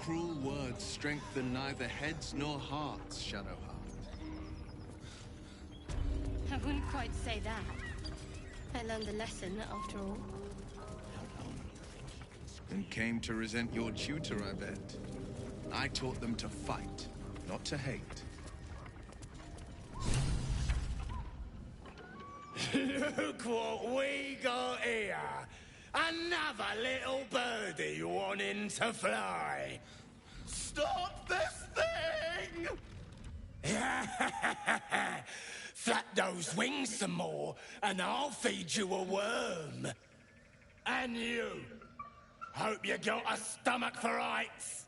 cruel words strengthen neither heads nor hearts, Shadowheart. I wouldn't quite say that. I learned a lesson, after all. And came to resent your tutor, I bet. I taught them to fight, not to hate. Look what we got here! Another little birdie wanting to fly! Stop this thing! Flap those wings some more, and I'll feed you a worm. And you! Hope you got a stomach for heights!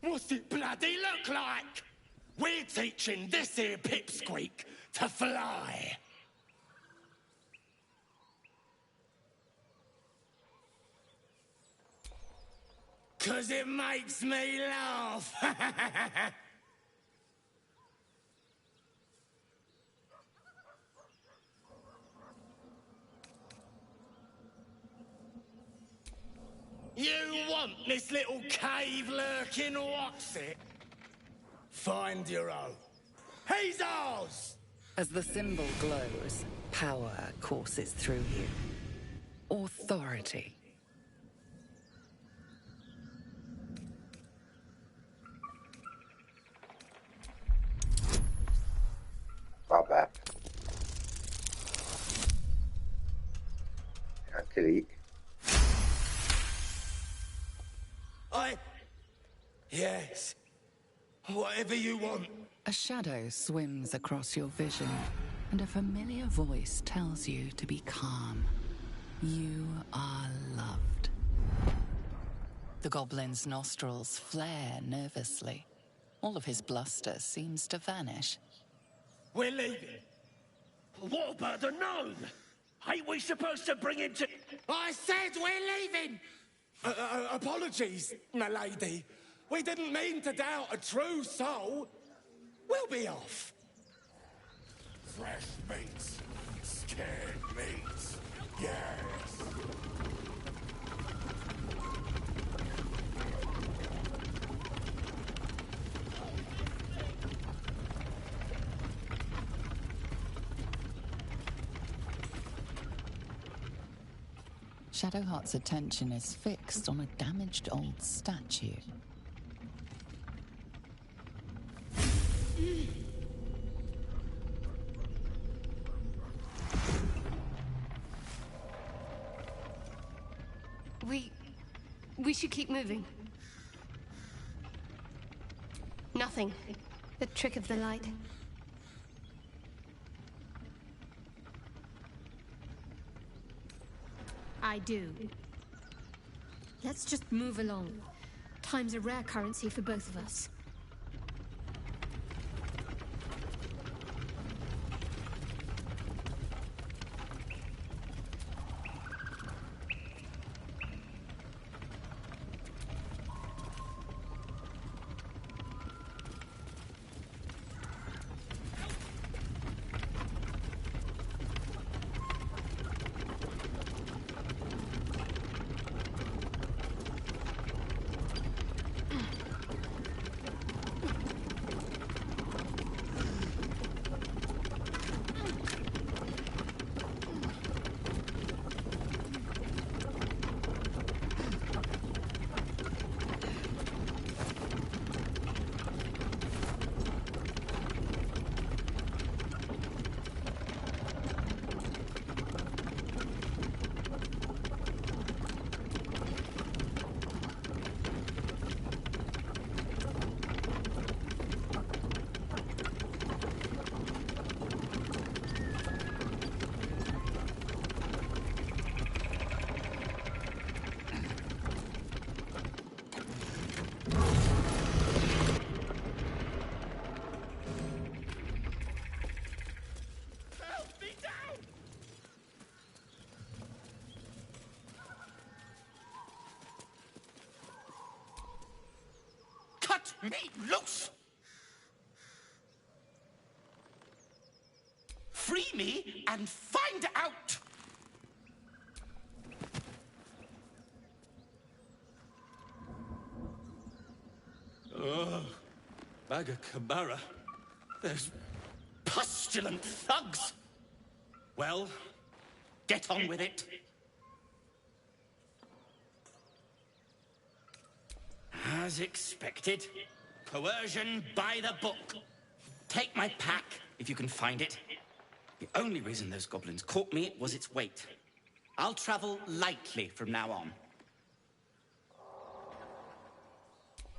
What's it bloody look like? We're teaching this here pipsqueak to fly. 'Cause it makes me laugh. You want this little cave lurking, what's it? Find your own. He's ours! As the symbol glows, power courses through you. Authority. Vabbè. E anche lì. Yes. Whatever you want. A shadow swims across your vision, and a familiar voice tells you to be calm. You are loved. The goblin's nostrils flare nervously. All of his bluster seems to vanish. We're leaving. What about the gnome? Ain't we supposed to bring him to... I said we're leaving! Apologies, my lady. We didn't mean to doubt a true soul. We'll be off. Fresh meats. Scared meats. Yes. Shadowheart's attention is fixed on a damaged old statue. We should keep moving. Nothing. The trick of the light. I do. Let's just move along. Time's a rare currency for both of us. Cut me loose! Free me and find out! Bagakabara. Those pustulant thugs. Well, get on with it. As expected, coercion by the book. Take my pack, if you can find it. The only reason those goblins caught me was its weight. I'll travel lightly from now on.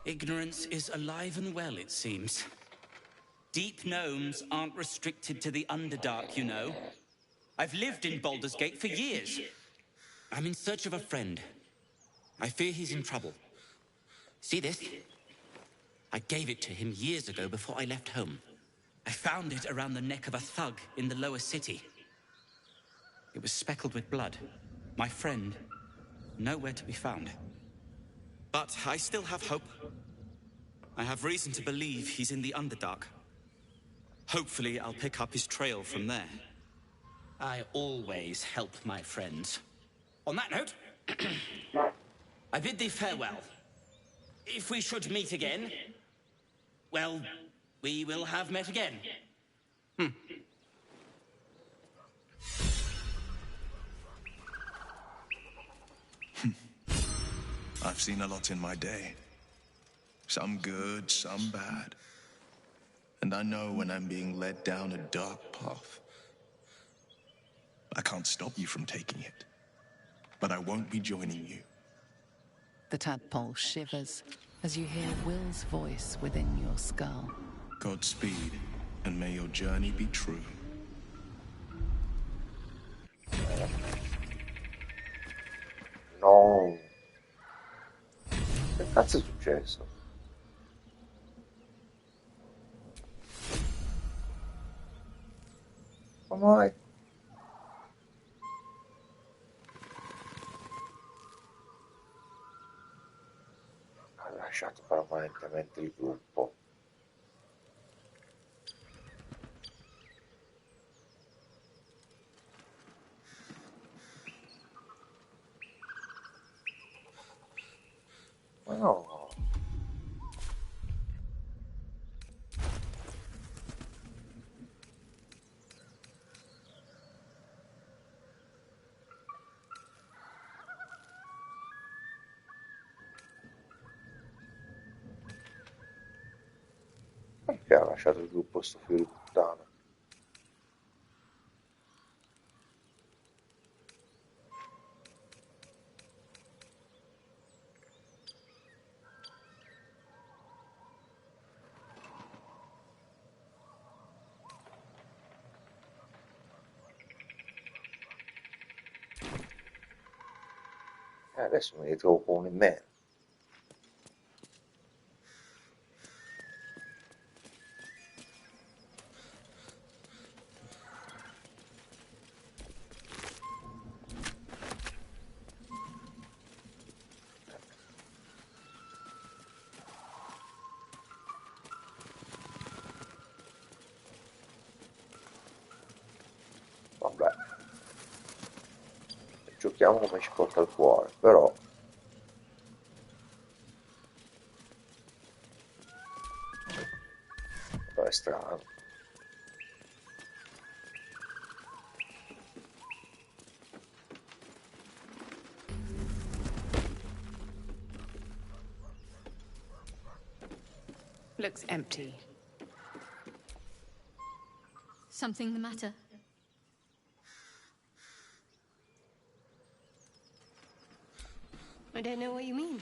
Ignorance is alive and well, it seems. Deep gnomes aren't restricted to the Underdark, you know. I've lived in Baldur's Gate for years. I'm in search of a friend. I fear he's in trouble. See this? I gave it to him years ago before I left home. I found it around the neck of a thug in the lower city. It was speckled with blood. My friend, nowhere to be found. But I still have hope. I have reason to believe he's in the Underdark. Hopefully, I'll pick up his trail from there. I always help my friends. On that note, I bid thee farewell. If we should meet again, well, we will have met again. I've seen a lot in my day. Some good, some bad. And I know when I'm being led down a dark path. I can't stop you from taking it. But I won't be joining you. The tadpole shivers as you hear Will's voice within your skull. Godspeed, and may your journey be true. No. Che cazzo è successo? Come mai? Ha lasciato permanentemente il gruppo. Ma no. Perché ha lasciato il gruppo sto figlio di puttana? Adesso mi ritrovo con uno in meno. Vabbè, giochiamo come ci porta il cuore, però è strano. Looks empty. Something the matter? I don't know what you mean.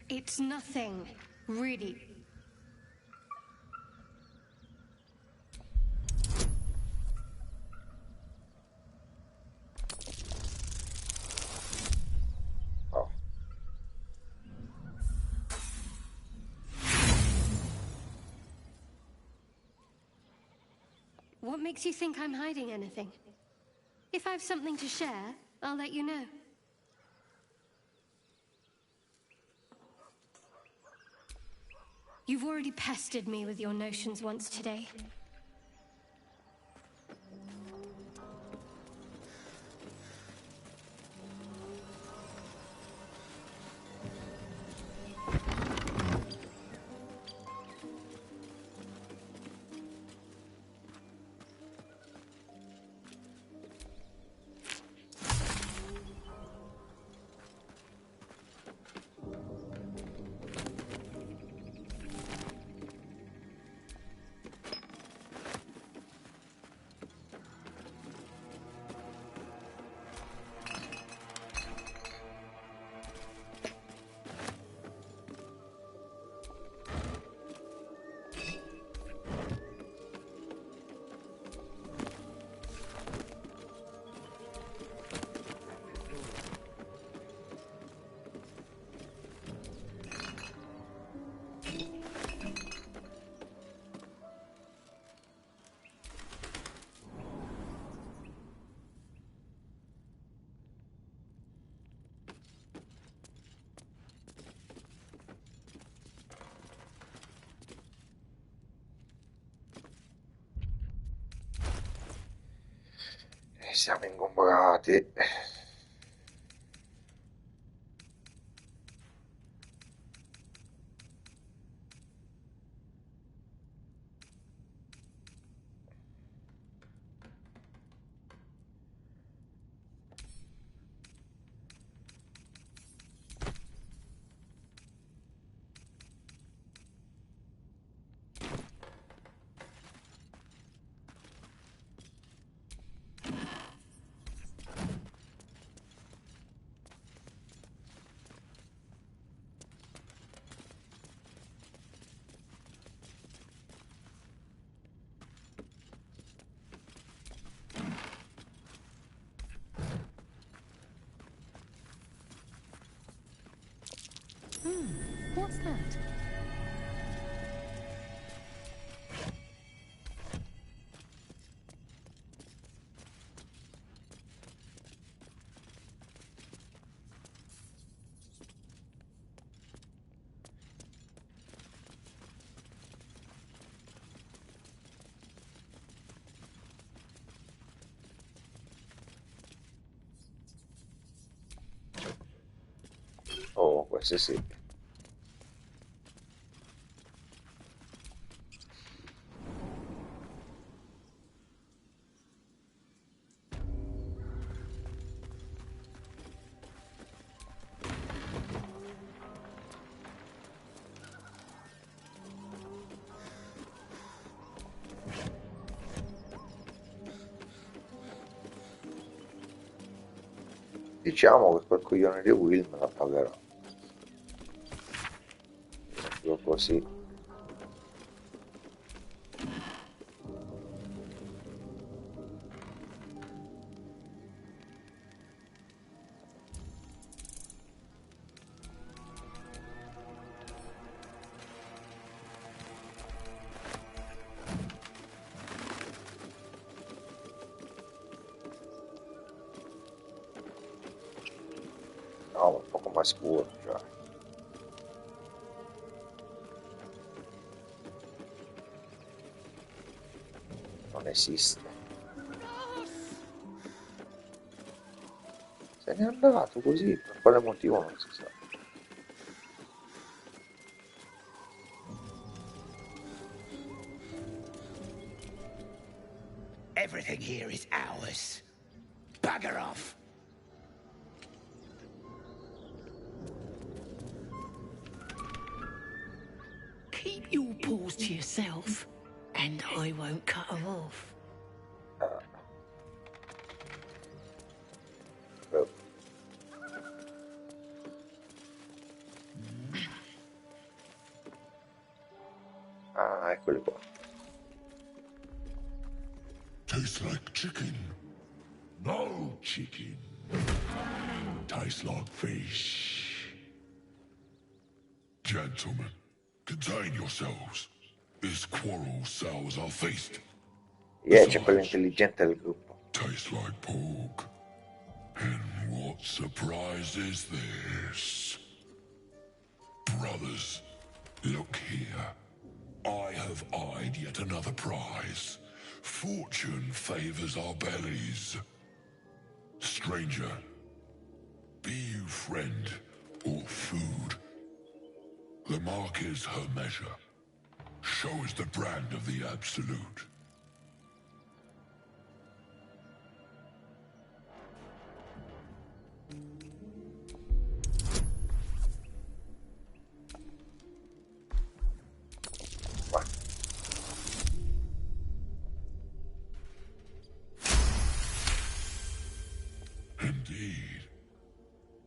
It's nothing, really. Oh. What makes you think I'm hiding anything? If I have something to share, I'll let you know. You've already pestered me with your notions once today. Siamo ingombrati. What's that? Oh, questo sì. Diciamo che quel coglione di Will me la pagherà. Io così. No, un poco más scuro, cioè. Non esiste. Se n'è andato così, per quale motivo non si sa. Everything here is ours. Bugger off. Keep your paws to yourself, and I won't cut them off. Oh. Ah, eccoli qua. Tastes like chicken. No chicken. Tastes like fish. Gentlemen, contain yourselves. This quarrel sours our feast. Yeah, c'è quello intelligente del gruppo. Tastes like pork. And what surprise is this? Brothers, look here. I have eyed yet another prize. Fortune favors our bellies. Stranger, be you friend or food. The mark is her measure. Show us the brand of the absolute. Indeed.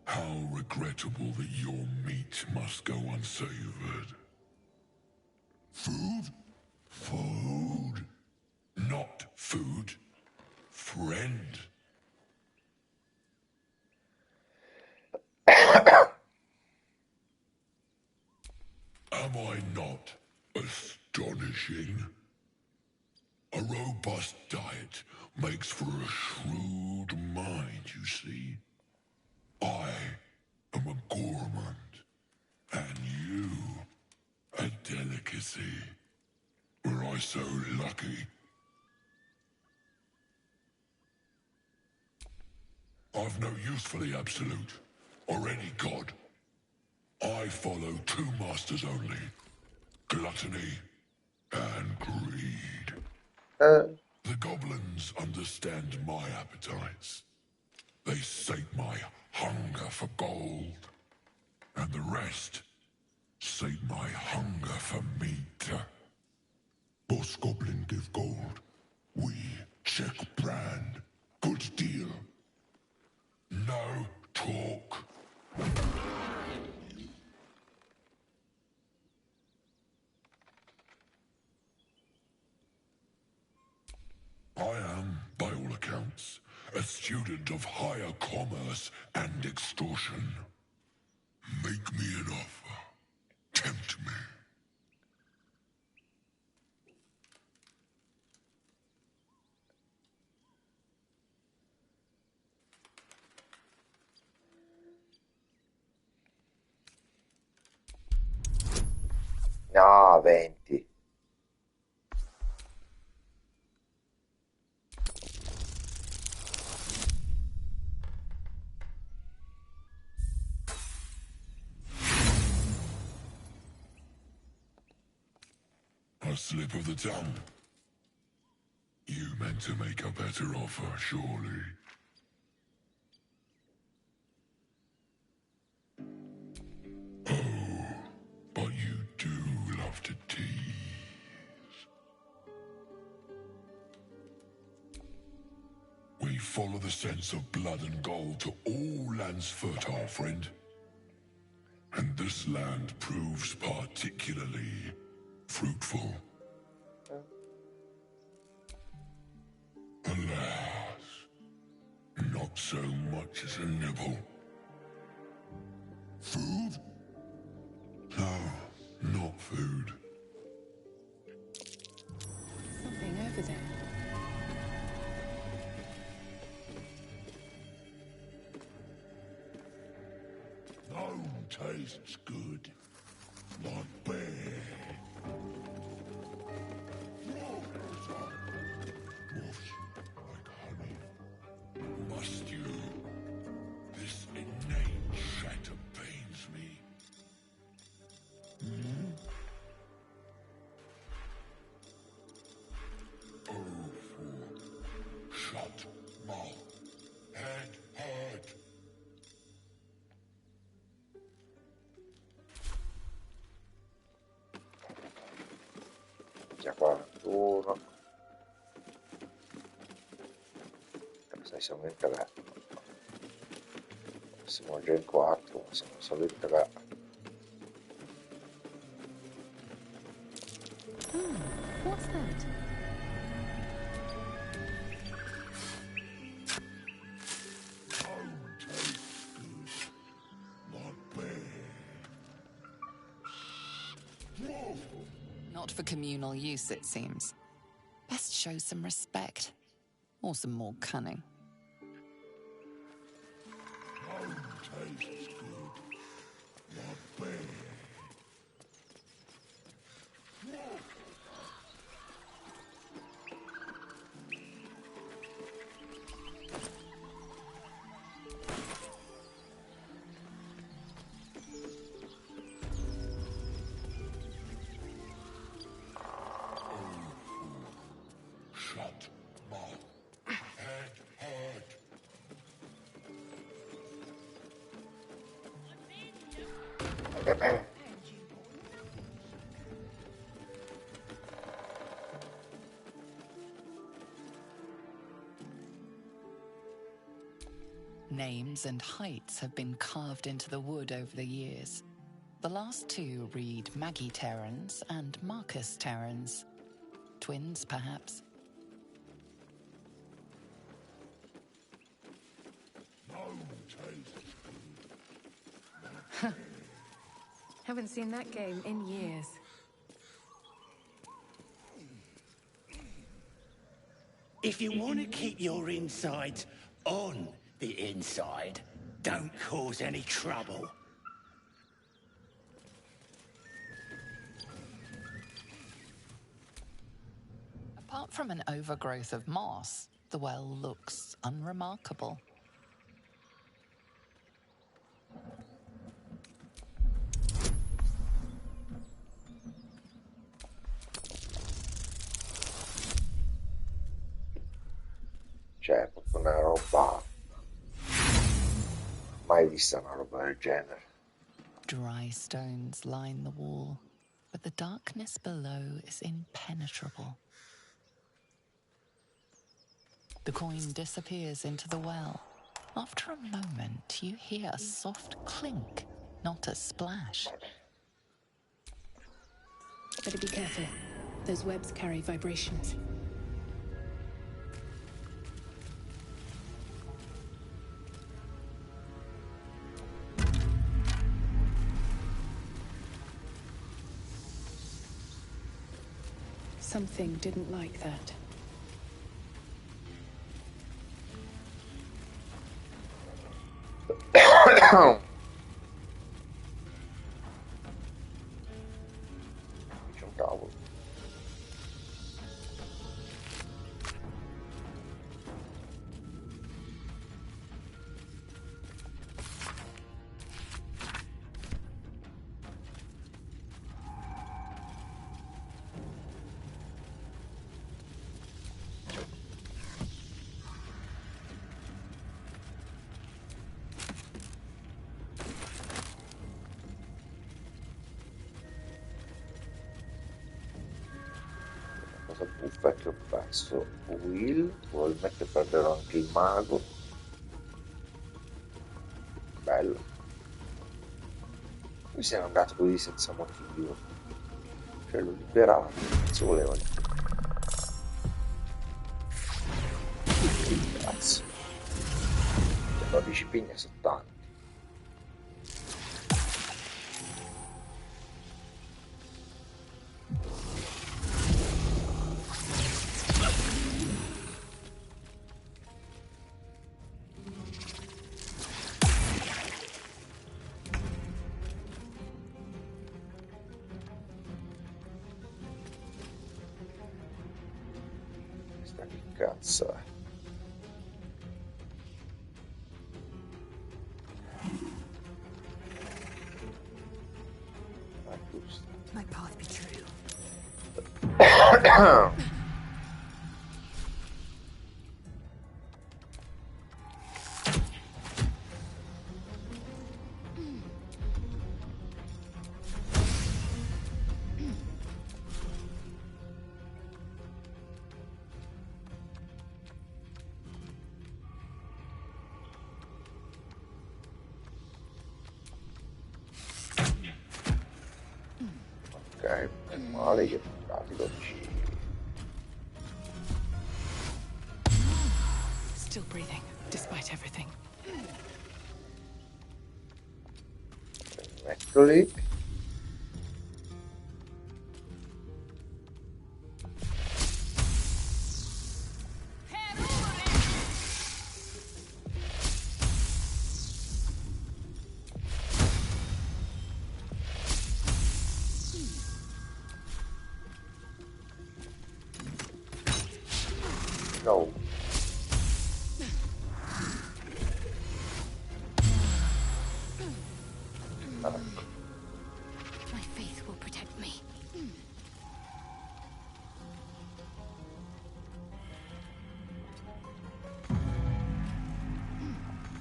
How regrettable that your meat must go unsavored. Food? Food? Not food. Friend. Am I not astonishing? A robust diet makes for a shrewd mind, you see. I am a gourmand, and you a delicacy. Were I so lucky? I've no use for the Absolute, or any god. I follow two masters only. Gluttony and greed. The goblins understand my appetites. They sate my hunger for gold. And the rest sate my hunger for meat. Boss Goblin give gold. We check brand. Good deal. No talk. I am, by all accounts, a student of higher commerce and extortion. Make me an offer. Tempt me. No, 20. A slip of the tongue. You meant to make a better offer, surely. Oh, but you do love to tease. We follow the sense of blood and gold to all lands fertile, friend. And this land proves particularly fruitful. Alas, not so much as a nibble. Food? No, not food. Something over there. Bone tastes good, like bear. Wolves like honey. Must you? This innate shatter pains me. Oh, shut mouth. Head hurt. Già 41. Adesso siamo in 3. Siamo già in 4, ma siamo solo in 3. What's that? Not for communal use, it seems. Best show some respect. Or some more cunning. Tastes good, like bear. Shut mouth. Head hurt. Names and heights have been carved into the wood over the years. The last two read Maggie Terrans and Marcus Terrans. Twins, perhaps. Haven't seen that game in years. If you want to keep your insides on the inside, don't cause any trouble. Apart from an overgrowth of moss, the well looks unremarkable. Cioè, è proprio una roba... Mai vista una roba del genere. Dry stones line the wall, but the darkness below is impenetrable. The coin disappears into the well. After a moment, you hear a soft clink, not a splash. Better be careful. Those webs carry vibrations. Something didn't like that. C'è un cavolo. Cosa buffa che ho perso Will, probabilmente perderò anche il mago. Bello. Qui siamo andati così senza motivo, cioè l'ho liberato, se volevano. Cazzo, 12 pigne sono tanti. Che cazzo è? Ah, giusto. My path be true. Ok, male che pratico ci... Still breathing, despite everything. Eccoli. No. My faith will protect me.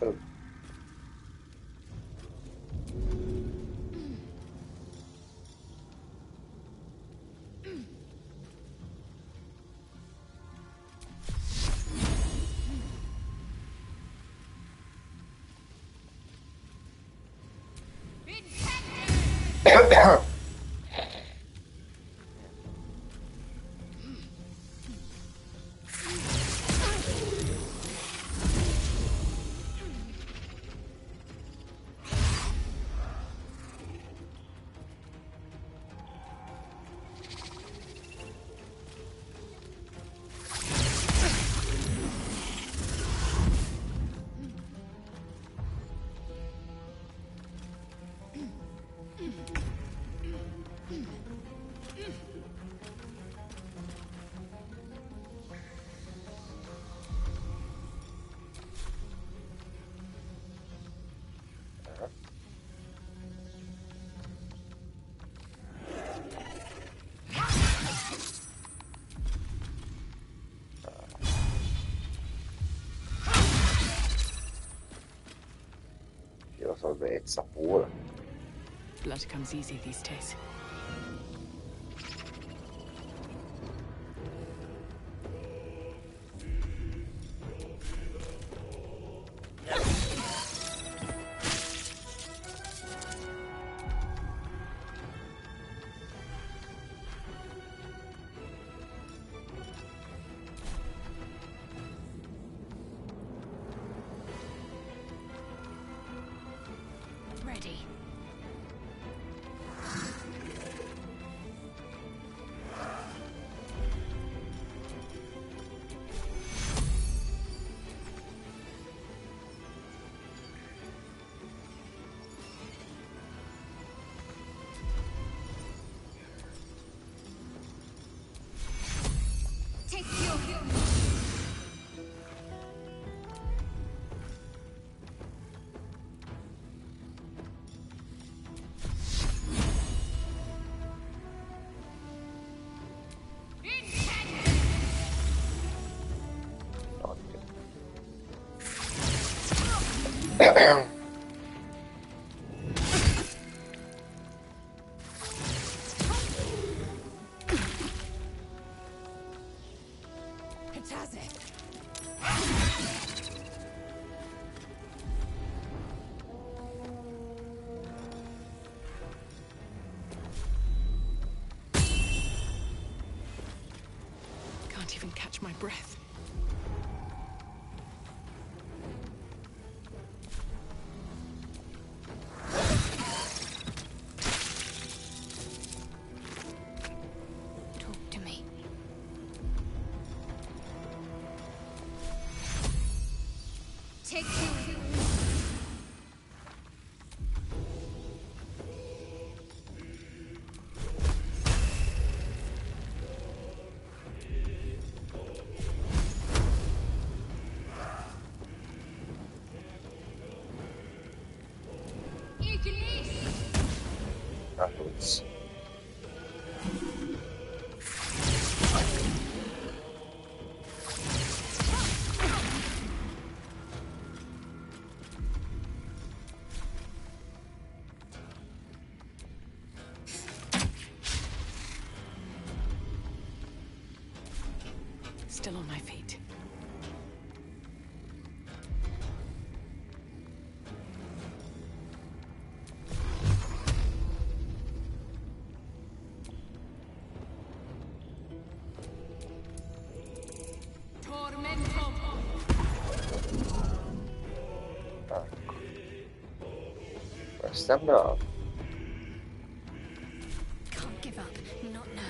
Oh. salvezza pure. Blood comes easy these days. Ready. Take your Can't even catch my breath. talk to me. Take you. Battles. Still on my feet. Ecco. Questo è bravo. Can't give up. Not now.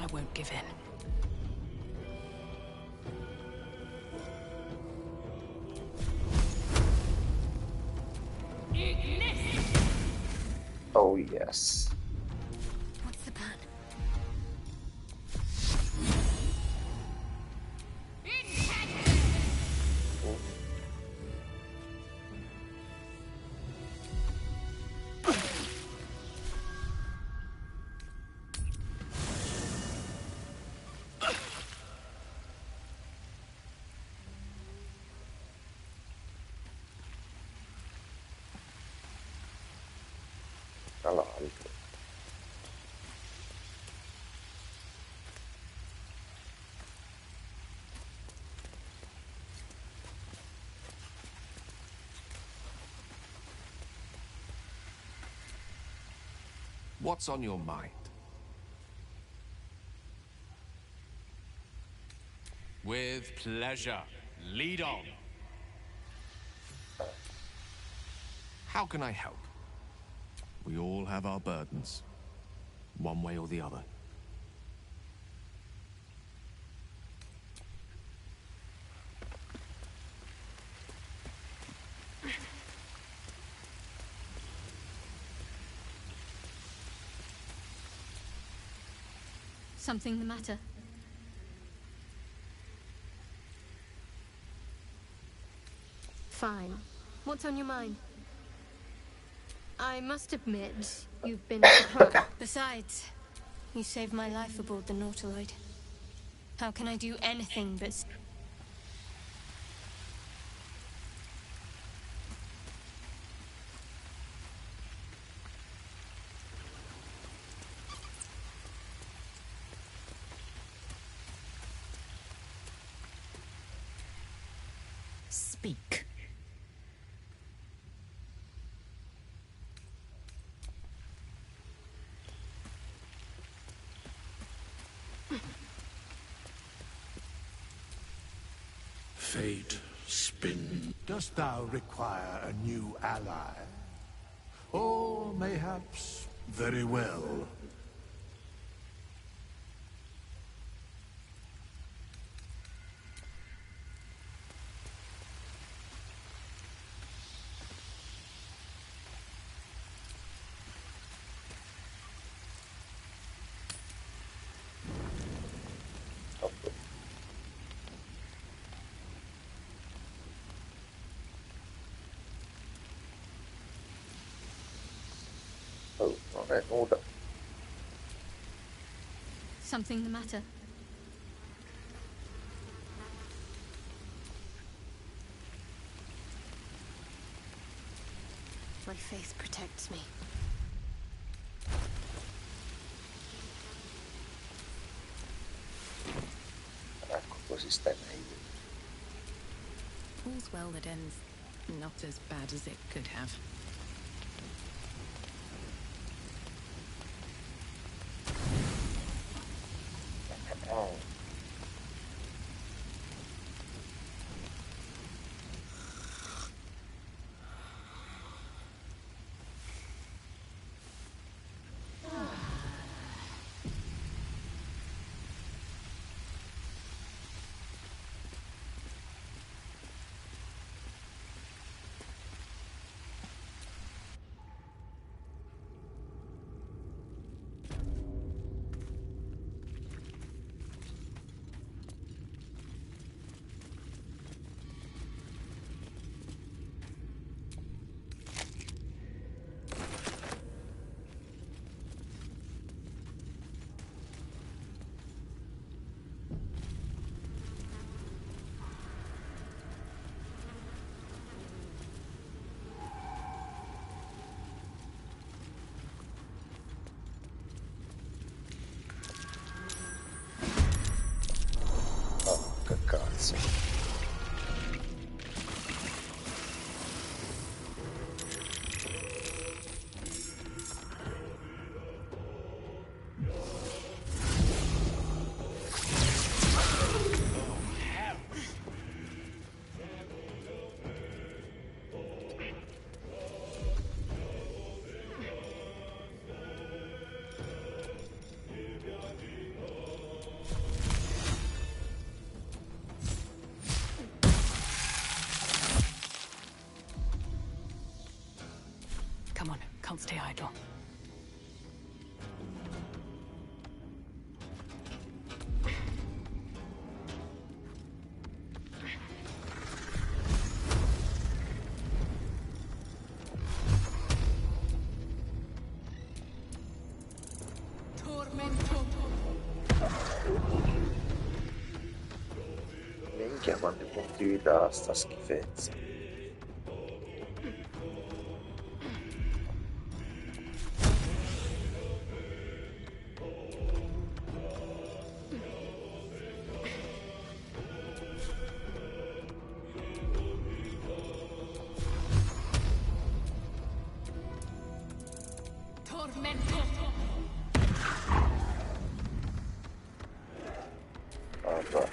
I won't give in. Oh yes. What's the plan? Dall'altro. What's on your mind? With pleasure. Lead on. How can I help? We all have our burdens. one way or the other. Something the matter? Fine. What's on your mind? I must admit, you've been surprised. Besides, you saved my life aboard the Nautiloid. How can I do anything but... Speak. Fate, spin. Dost thou require a new ally? Or mayhaps... Very well. Oh, non è nuda. Something the matter? My faith protects me. Ecco, così stai meglio. All's well that ends not as bad as it could have. Oh. Che cazzo. Come on, can't stay idle. Minchia quanti punti vita sta schifezza. Allora.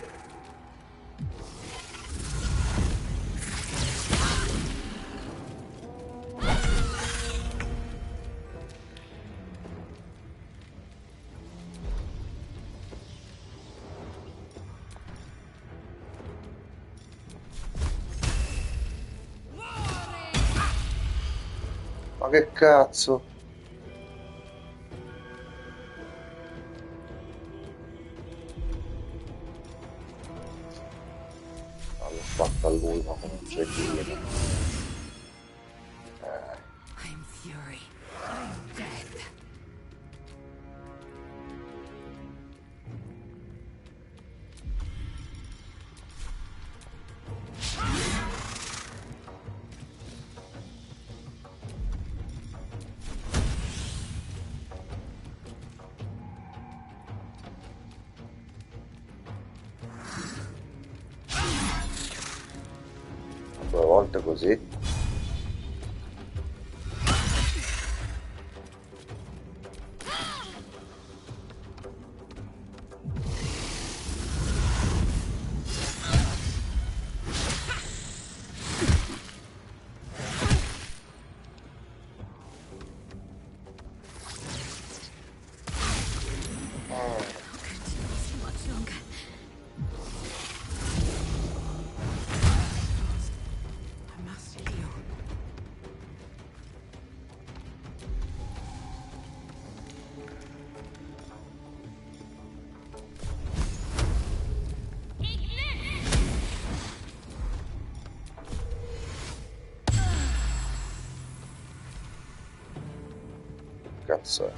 Ma che cazzo? Ah, l'ho fatta a lui, ma come un cretino. I'm fury. I'm death. Due volte così. Cazzo è?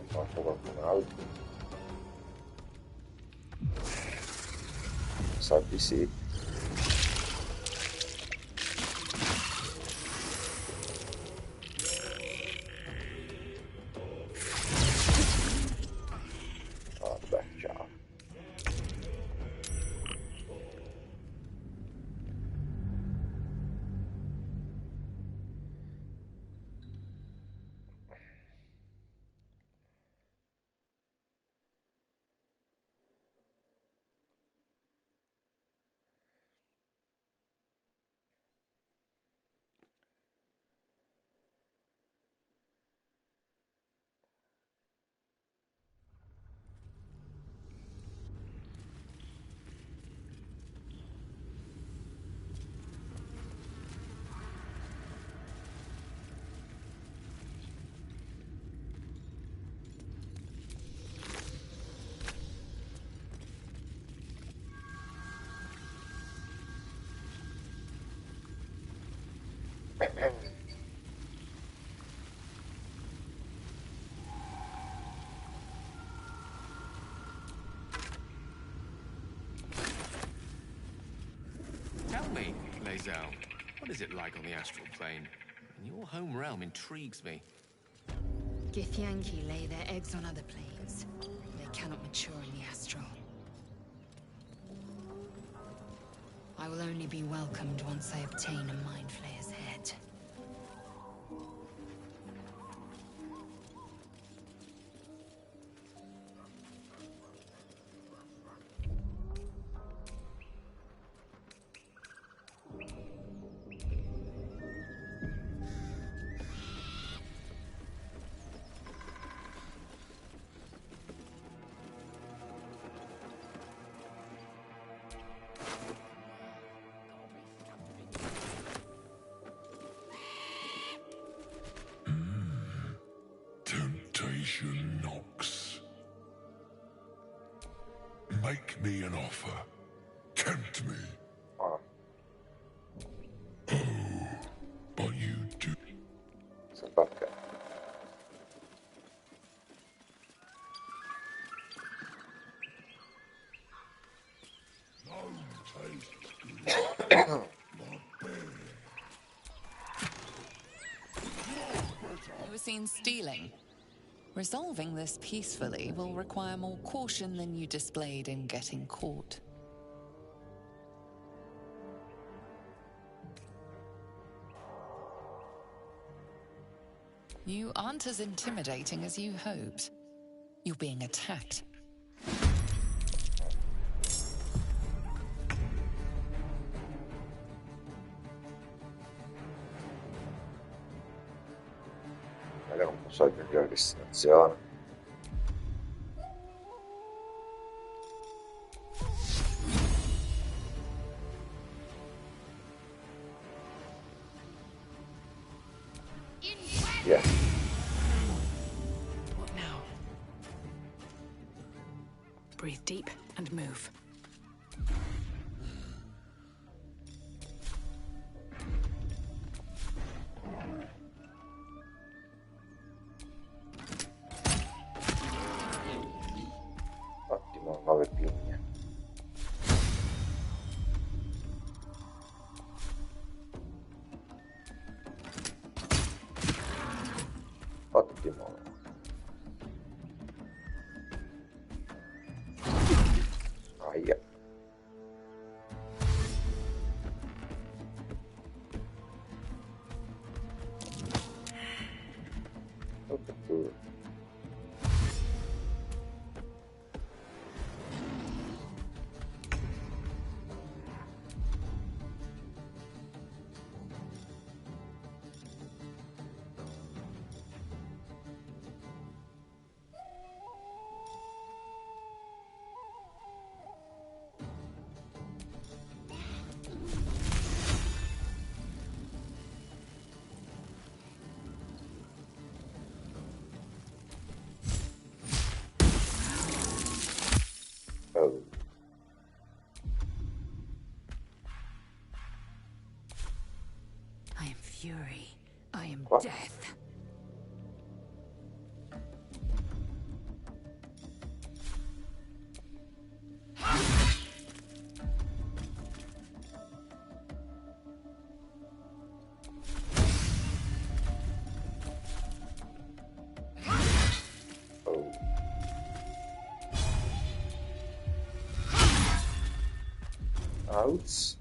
Fatto qualcun altro? Sa di sì. Vabbè, ciao. Tell me, Lae'zel, what is it like on the astral plane? And your home realm intrigues me. Githyanki lay their eggs on other planes. They cannot mature in the astral. I will only be welcomed once I obtain a Mind Flayer's head. Temptation knocks. Make me an offer. Tempt me. Ah, But you do. se perché? You were seen stealing. Resolving this peacefully will require more caution than you displayed in getting caught. You aren't as intimidating as you hoped. You're being attacked. Magari non posso aggiungere destinazione. Yeah. What now? Breathe deep and move. Ottimo, 9 pigne. Ottimo. Aia. Oh. I am fury. I am What? death. Oh. Outs.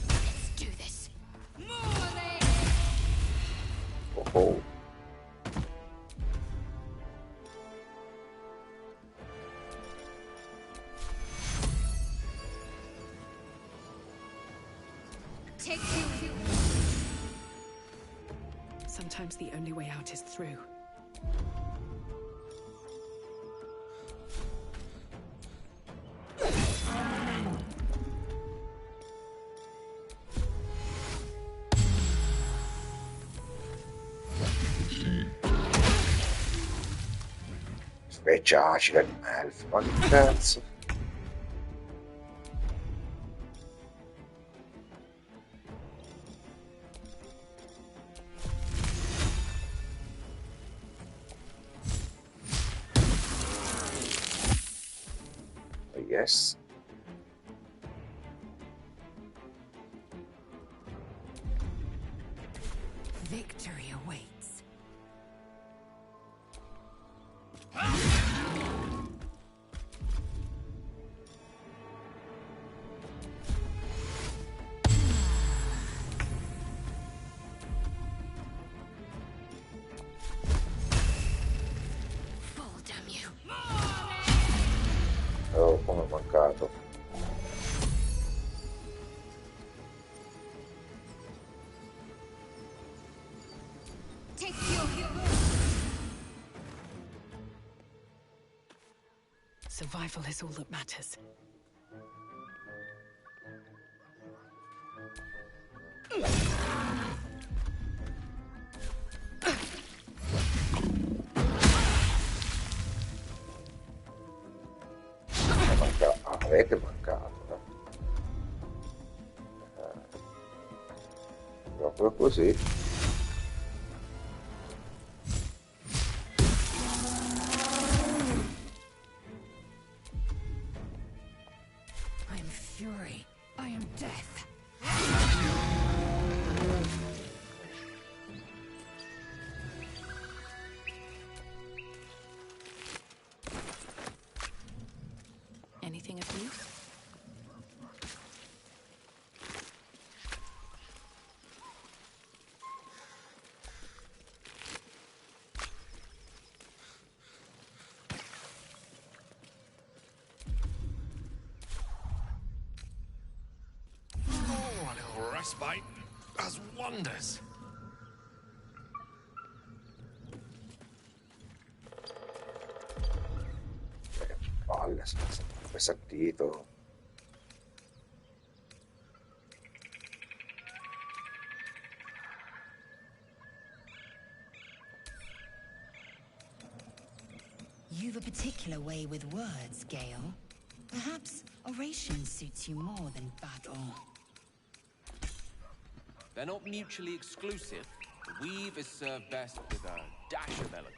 Let's do this. Oh. Take you. Sometimes the only way out is through. Specie acida di elf, ma che cazzo? Yes. Victory awaits. Fall, damn you. Oh, come è mancato. Take you. Survival is all that matters. Avete mancato, proprio così. I am fury. I am death. frostbite does wonders. Palle, sempre sentito. You've a particular way with words, Gale. Perhaps oration suits you more than battle. They're not mutually exclusive. The weave is served best with a dash of eloquence.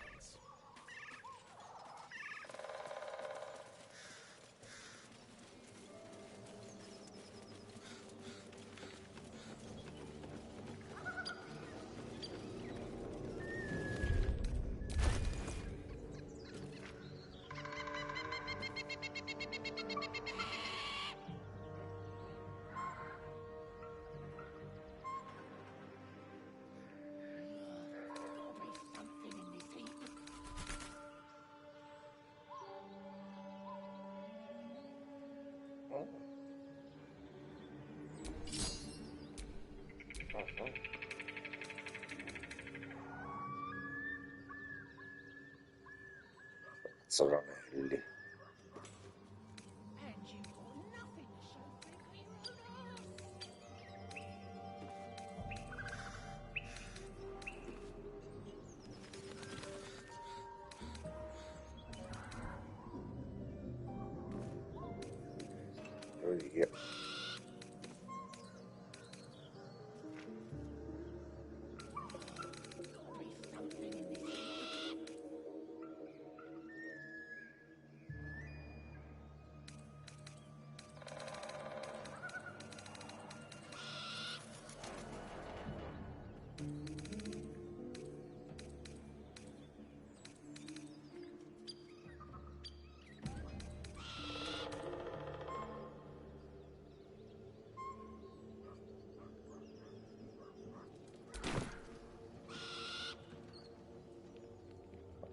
Soranelli. Via.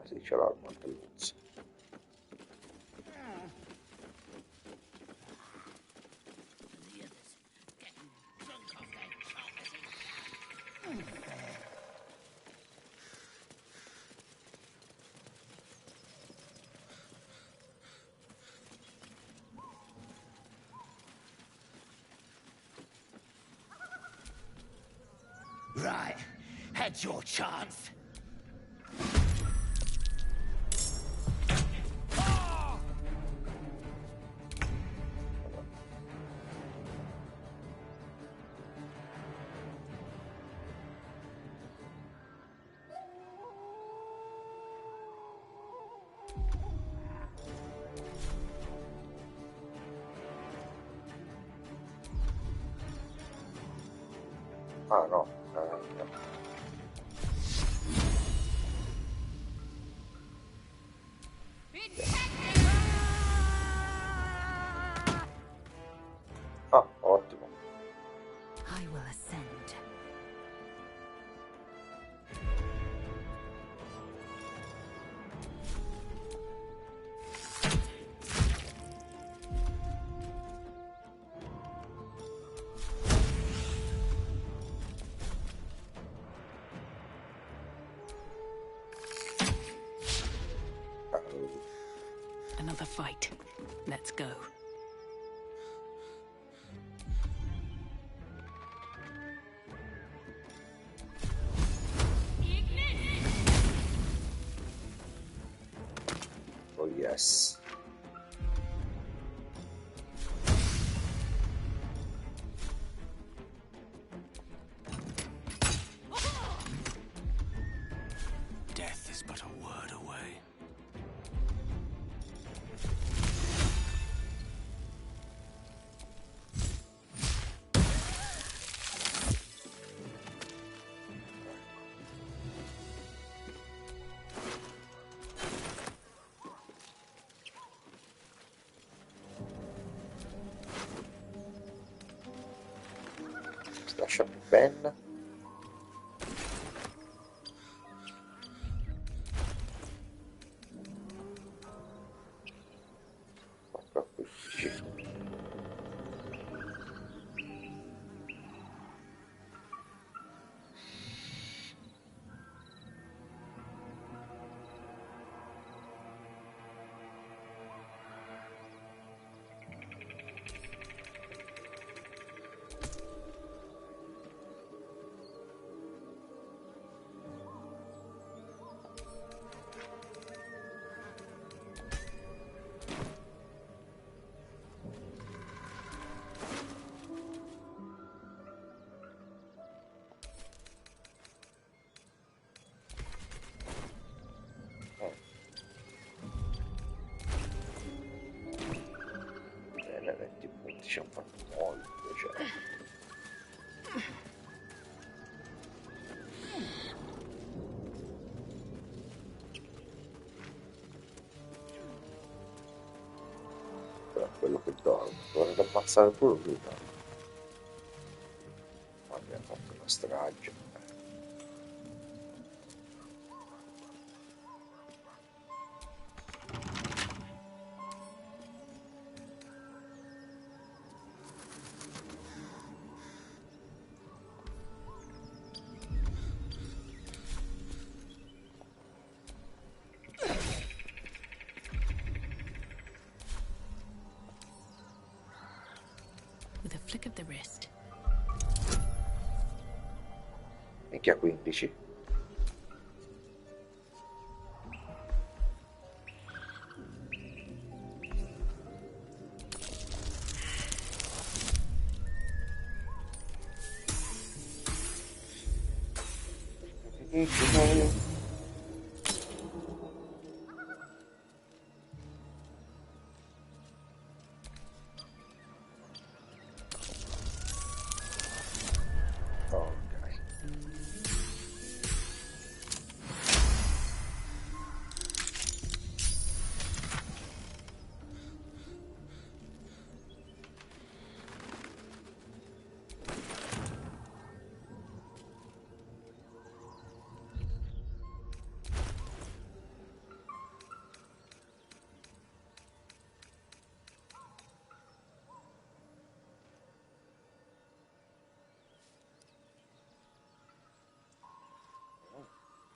Sì, ce l'ha il Monteluzzi. Right, had your chance. Ah no, ah, ottimo. I will ascend. Another fight. Let's go. Oh yes. Death is but a word away. Lasciami Ben. Proprio così. ci hanno fatto molto piacere. Però quello che dorme, vorrei ammazzare pure lui, no? Ma abbiamo fatto una strage. With a flick of the wrist. Minchia 15.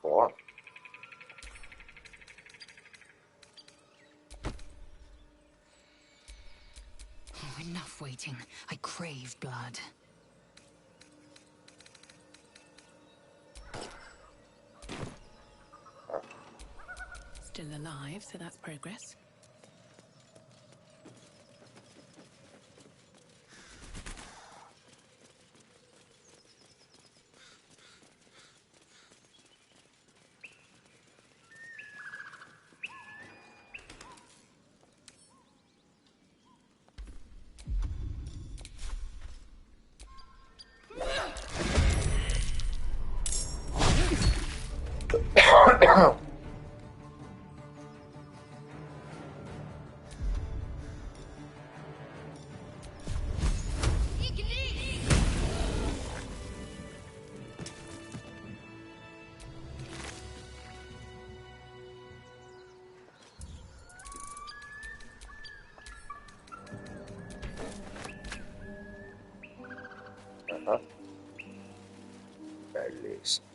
Buono. Oh, enough waiting. I crave blood. Still alive, so that's progress. Bellissimo.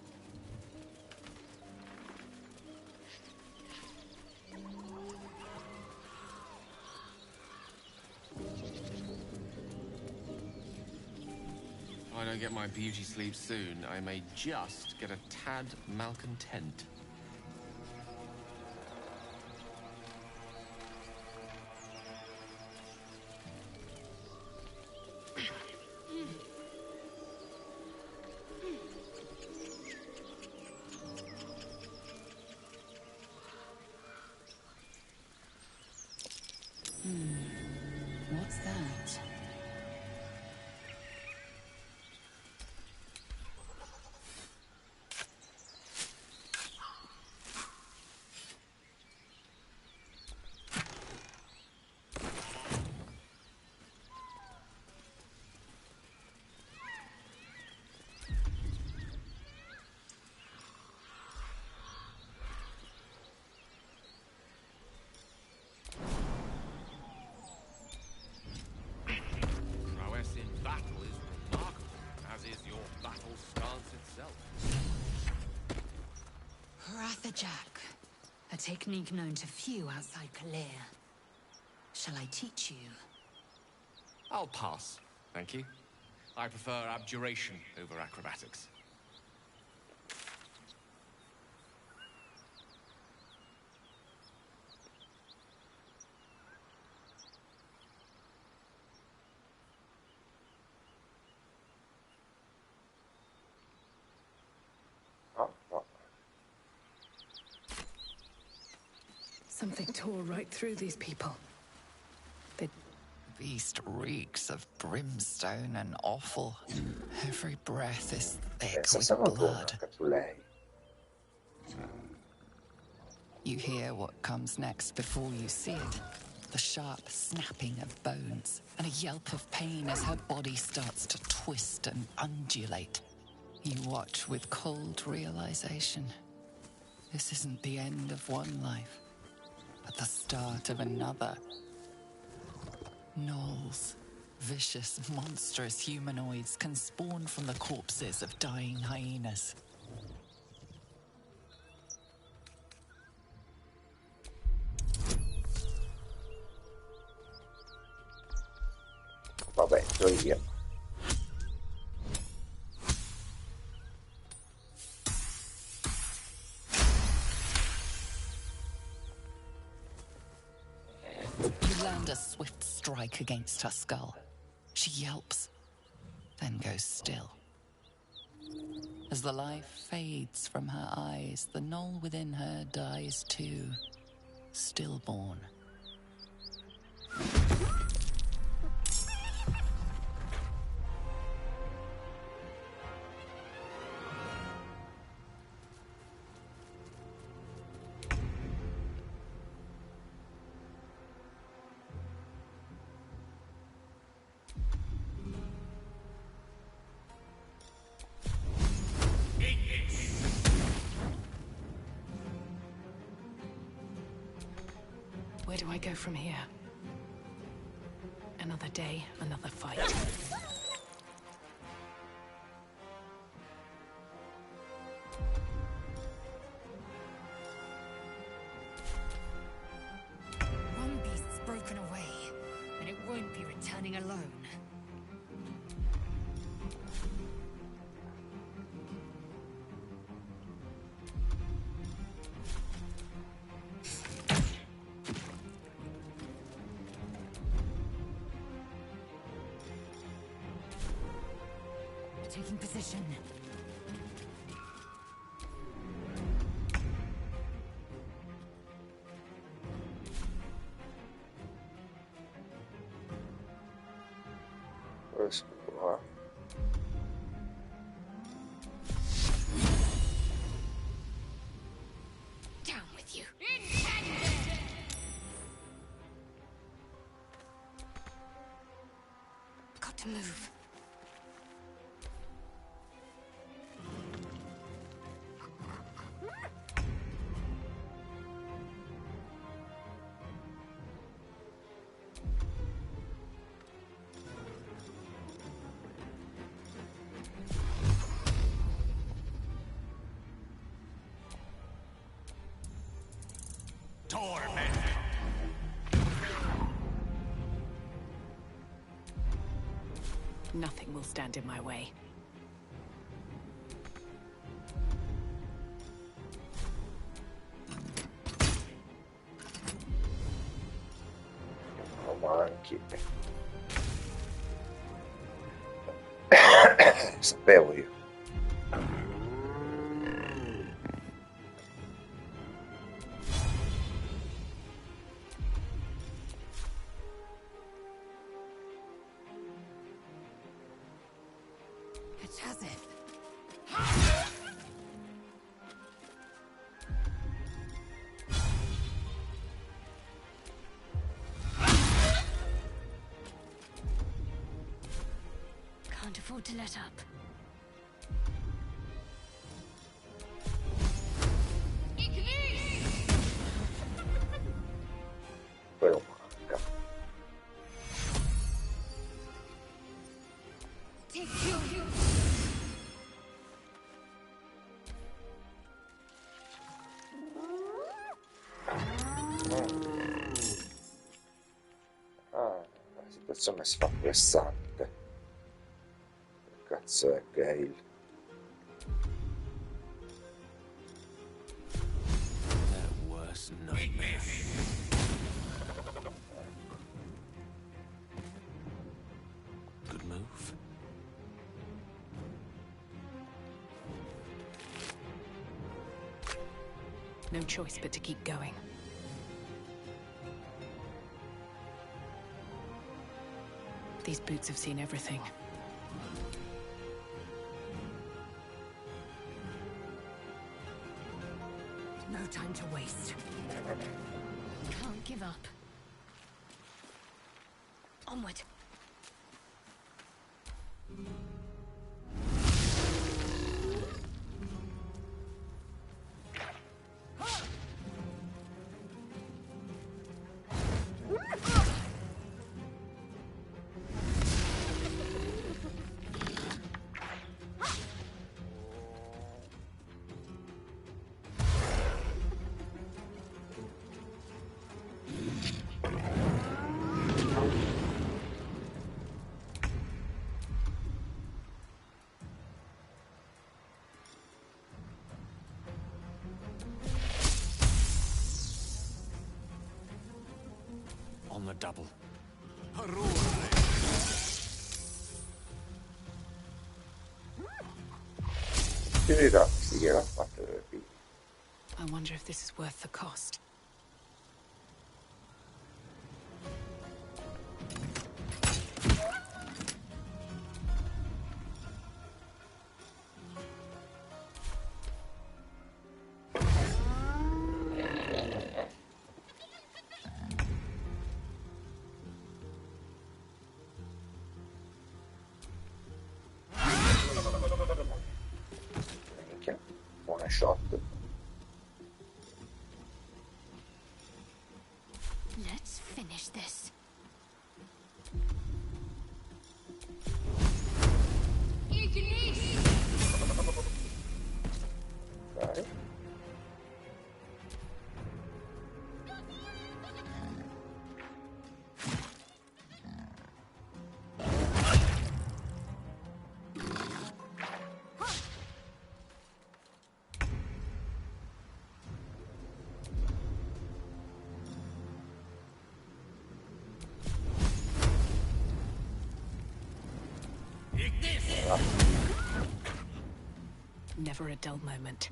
If I don't get my beauty sleep soon, I may just get a tad malcontent. What's that? Prowess in battle is remarkable, as is your battle stance itself. Rathajak. A technique known to few outside Kalir. Shall I teach you? I'll pass, thank you. I prefer abjuration over acrobatics. Something tore right through these people. They'd beast reeks of brimstone and offal. Every breath is thick Pensa with se non torna blood. anche su lei. You hear what comes next before you see it. The sharp snapping of bones and a yelp of pain as her body starts to twist and undulate. You watch with cold realization. This isn't the end of one life, but the start of another. Gnolls, vicious, monstrous humanoids can spawn from the corpses of dying hyenas. Vabbè, so io. You land a swift strike against her skull. She yelps, then goes still. As the life fades from her eyes, the gnoll within her dies too, stillborn. Where do I go from here? Another day, another fight. One beast's broken away, and it won't be returning alone. Taking position. Questo qua. Down with you. Got to move. Nothing will stand in my way. Avanti. Sapevo io. It has it. Can't afford to let up. Quello manca. Take you. Ah, la situazione si fa pressante. Che cazzo è Gale? Their worst nightmare. Good move. No choice but to keep going. These boots have seen everything. No time to waste. Can't give up. Onward. On the double. Finirà questi che l'ha fatto per il I wonder if this is worth the cost. minchia, buona shot. Let's finish this. Dai. Never a dull moment.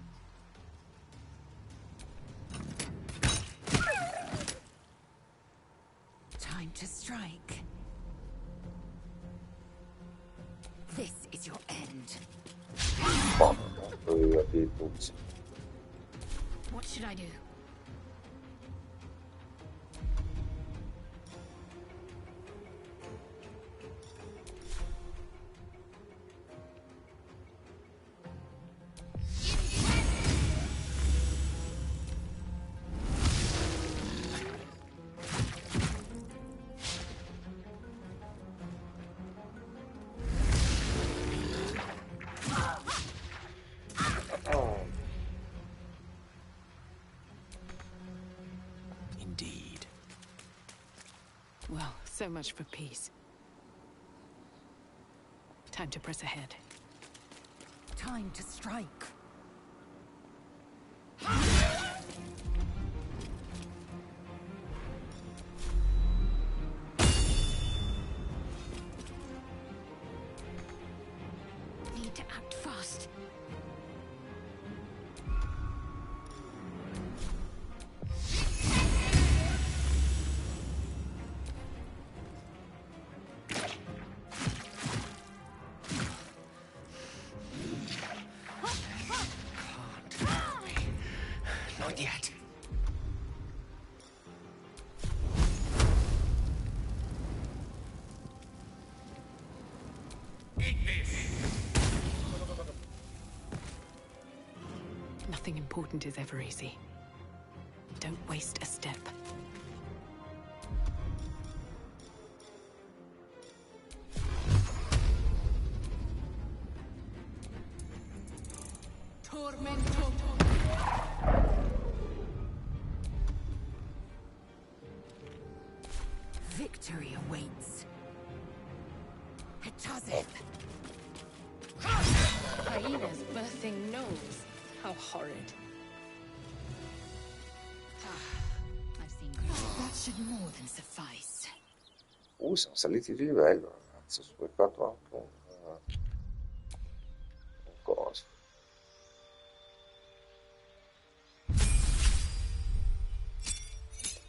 Time to strike. This is your end. What should I do? Indeed. Well, so much for peace. Time to press ahead. Time to strike. Need to act fast. Not yet. Nothing important is ever easy. Don't waste a step. Victory awaits. Hetazeth. Hyena's birthing nose. How horrid. I've seen good. That should more than suffice. Siamo saliti di livello, ragazzi. Ho sprecato anche un coso.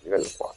Livello 4.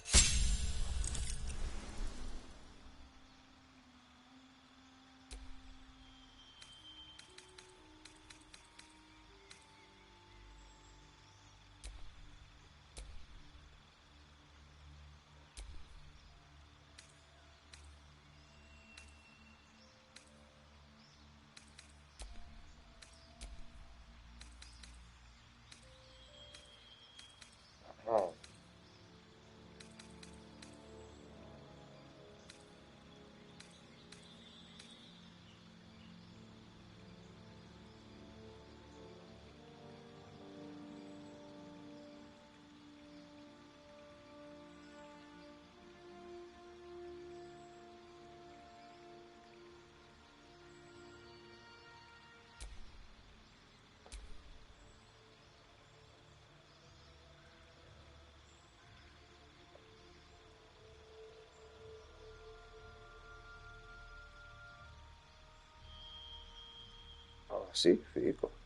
sì, figo.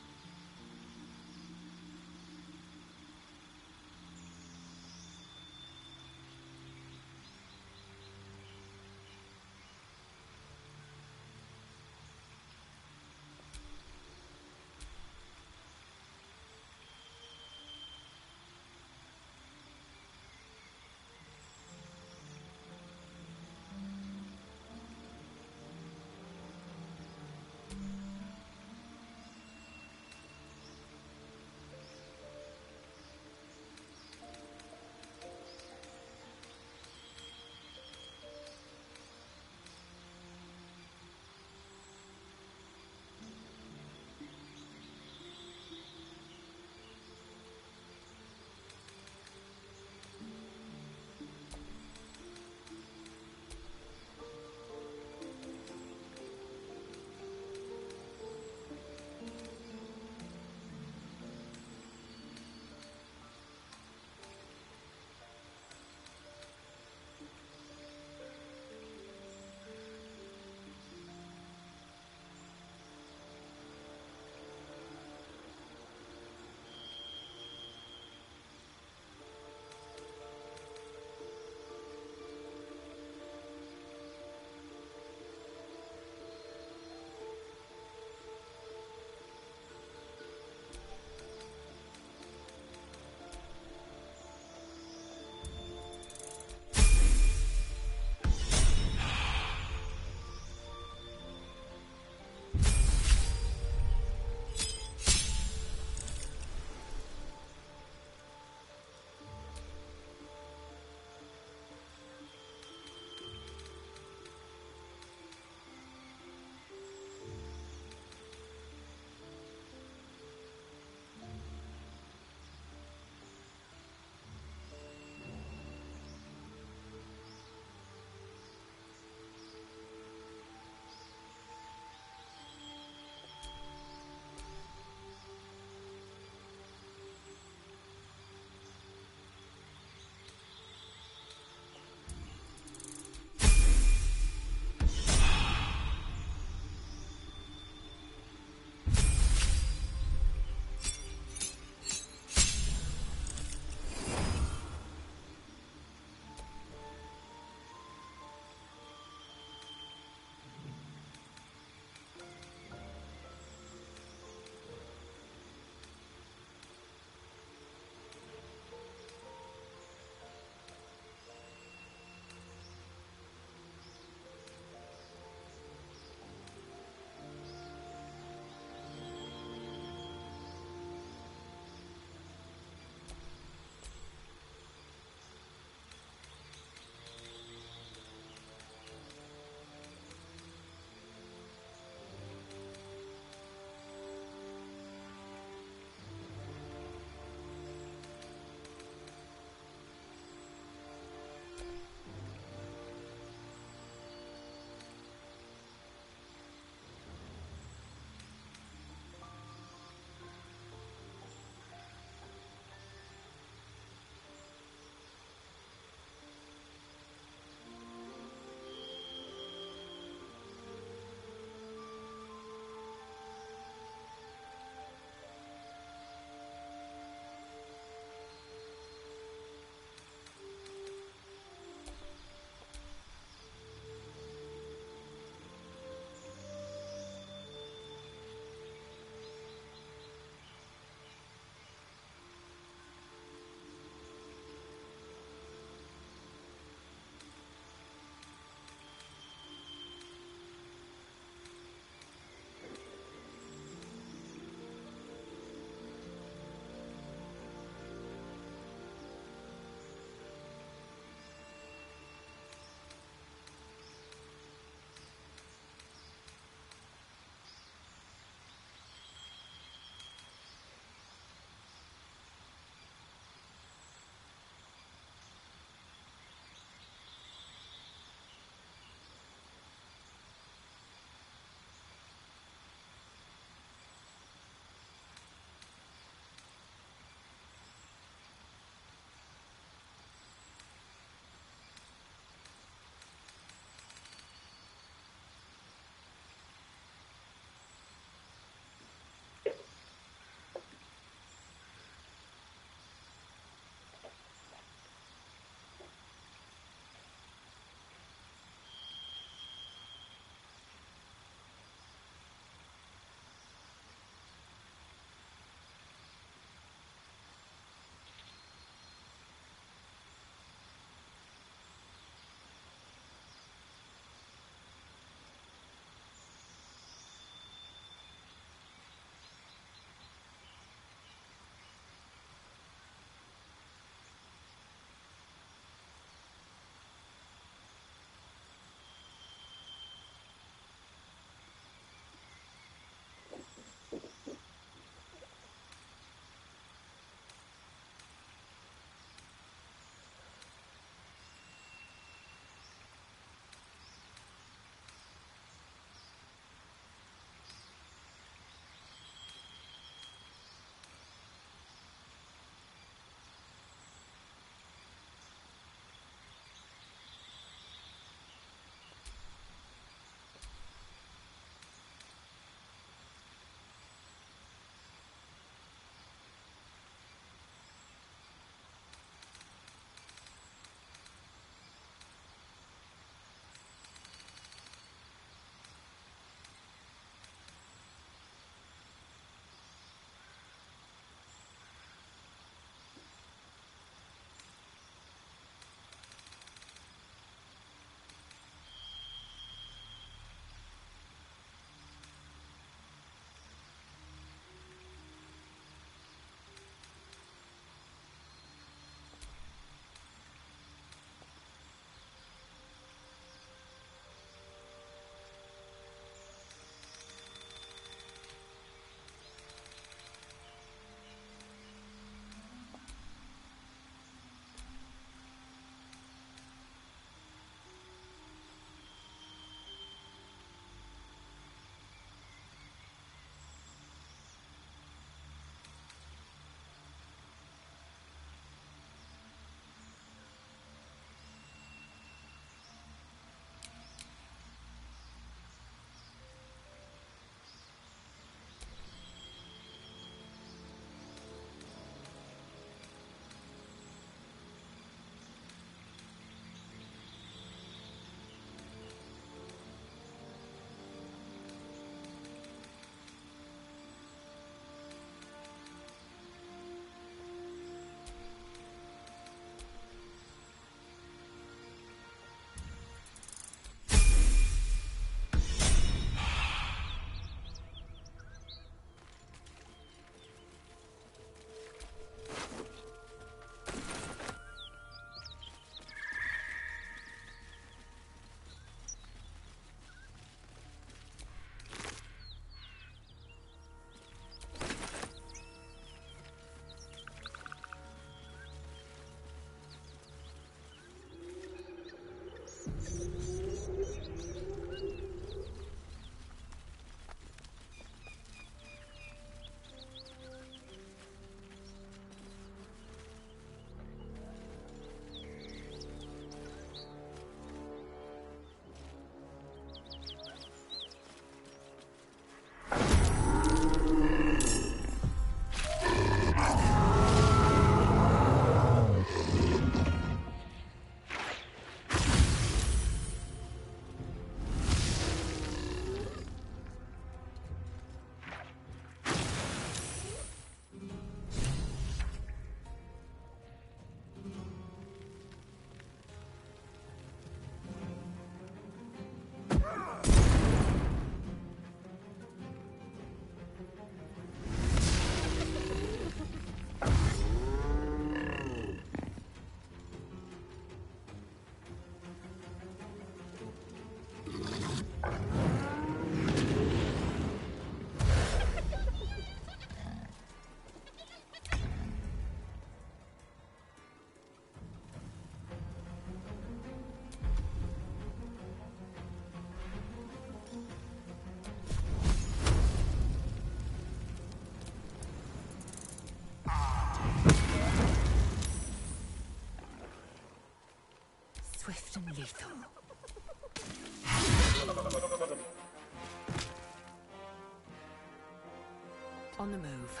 On the move.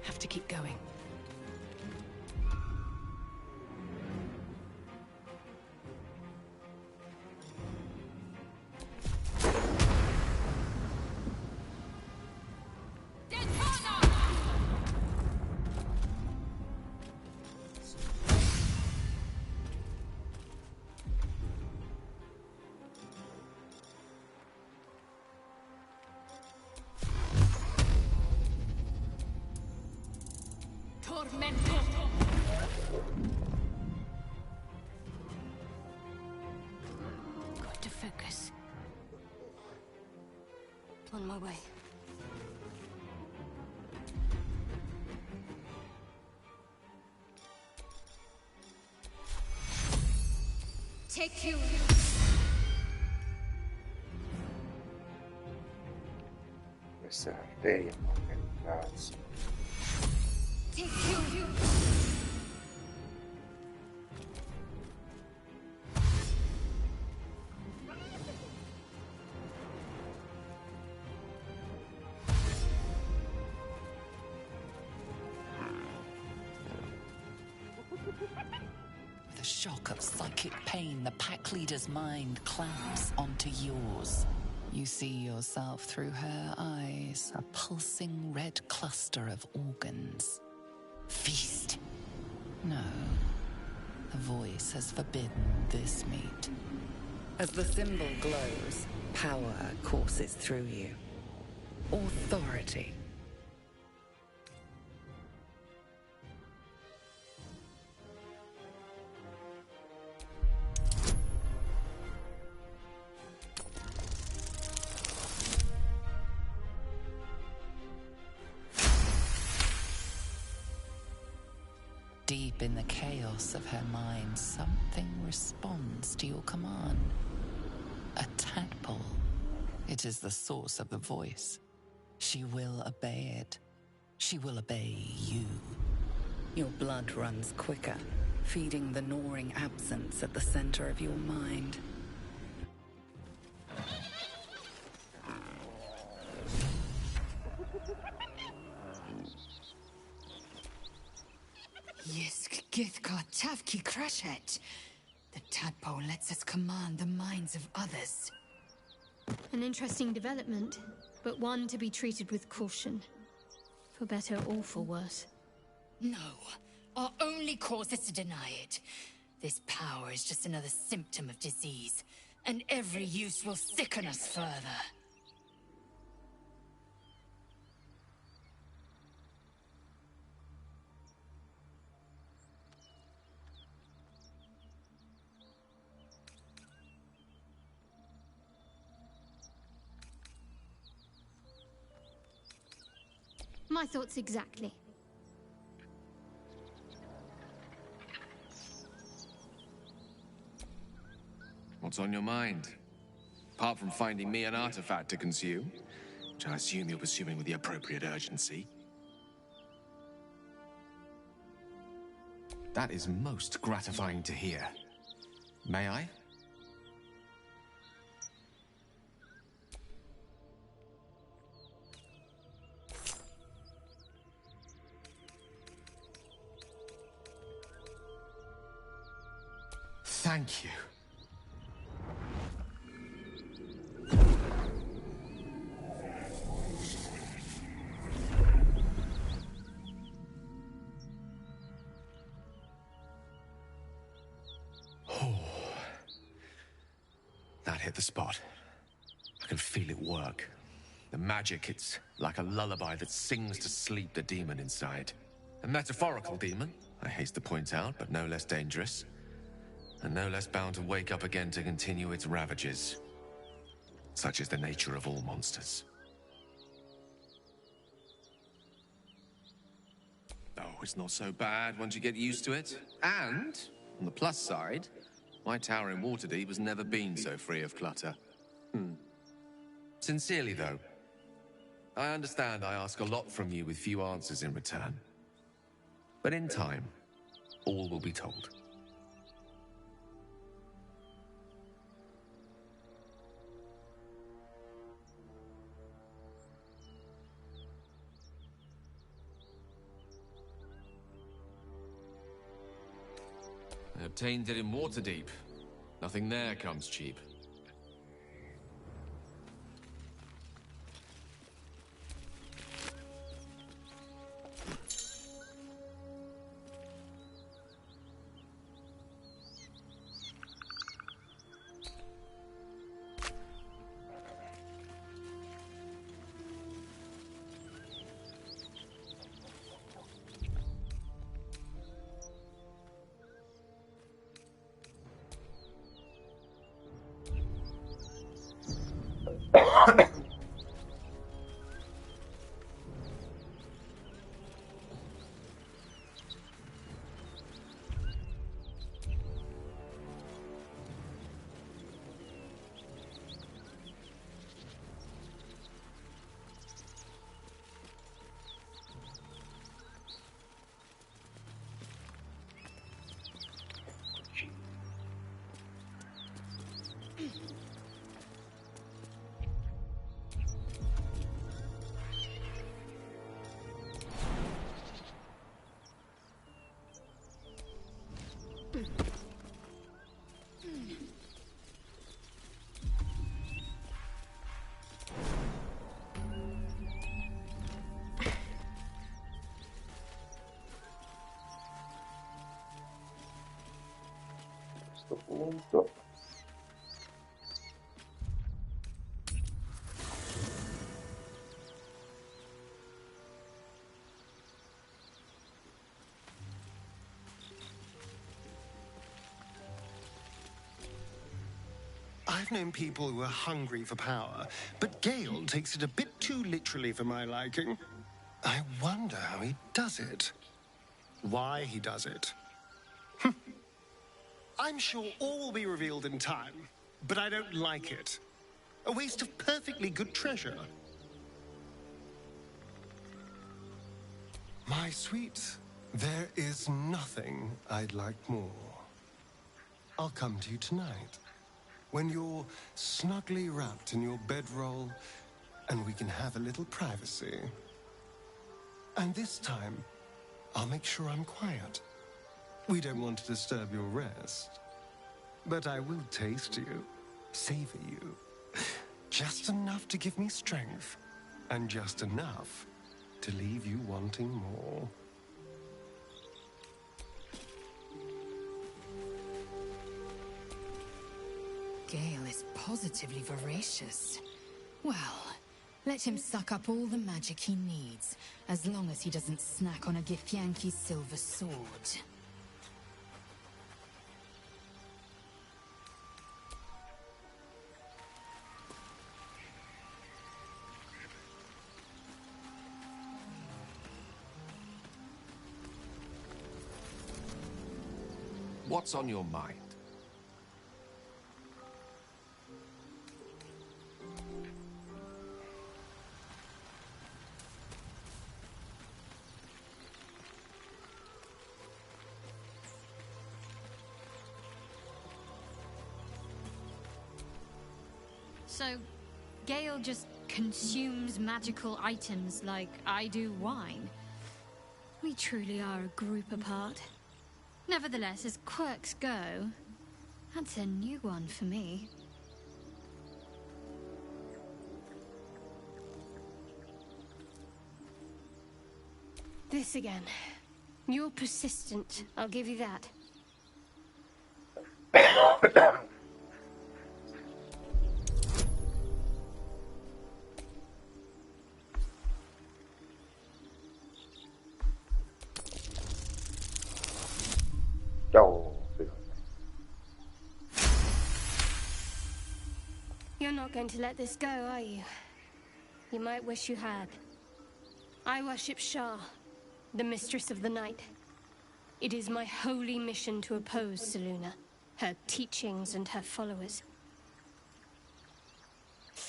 Have to keep going. Got to focus. On my way. Take you. Questa è l'arteria, ma che cazzo. Take you. With a shock of psychic pain, the pack leader's mind clamps onto yours. You see yourself through her eyes, a pulsing red cluster of organs. Feast. No. The voice has forbidden this meat. As the symbol glows, power courses through you. Authority. Deep in the chaos of her mind, something responds to your command. A tadpole. It is the source of the voice. She will obey it. She will obey you. Your blood runs quicker, feeding the gnawing absence at the center of your mind. Yisk Githka Tavki Krashet. The tadpole lets us command the minds of others. An interesting development, but one to be treated with caution. For better or for worse. No. Our only course is to deny it. This power is just another symptom of disease, and every use will sicken us further. My thoughts exactly. What's on your mind? Apart from finding me an artifact to consume, which I assume you're pursuing with the appropriate urgency. That is most gratifying to hear. May I? Thank you. That hit the spot. I can feel it work. The magic, it's like a lullaby that sings to sleep the demon inside. A metaphorical demon, I haste to point out, but no less dangerous. And no less bound to wake up again to continue its ravages. Such is the nature of all monsters. Oh, it's not so bad once you get used to it. And, on the plus side, my tower in Waterdeep has never been so free of clutter. Sincerely, though, I understand I ask a lot from you with few answers in return. But in time, all will be told. I obtained it in Waterdeep. Nothing there comes cheap. Questo punto I've known people who are hungry for power, but Gale takes it a bit too literally for my liking. I wonder how he does it. Why he does it. I'm sure all will be revealed in time, but I don't like it. A waste of perfectly good treasure. My sweet, there is nothing I'd like more. I'll come to you tonight, when you're snugly wrapped in your bedroll, and we can have a little privacy. And this time, I'll make sure I'm quiet. We don't want to disturb your rest. But I will taste you, savor you. Just enough to give me strength, and just enough to leave you wanting more. Gale is positively voracious. Well, let him suck up all the magic he needs, as long as he doesn't snack on a Githyanki's silver sword. What's on your mind? So, Gale just consumes magical items like I do wine. We truly are a group apart. Nevertheless, as quirks go, that's a new one for me. This again. You're persistent, I'll give you that. You're not going to let this go, are you? You might wish you had. I worship Shah, the Mistress of the Night. It is my holy mission to oppose Selûne, her teachings and her followers.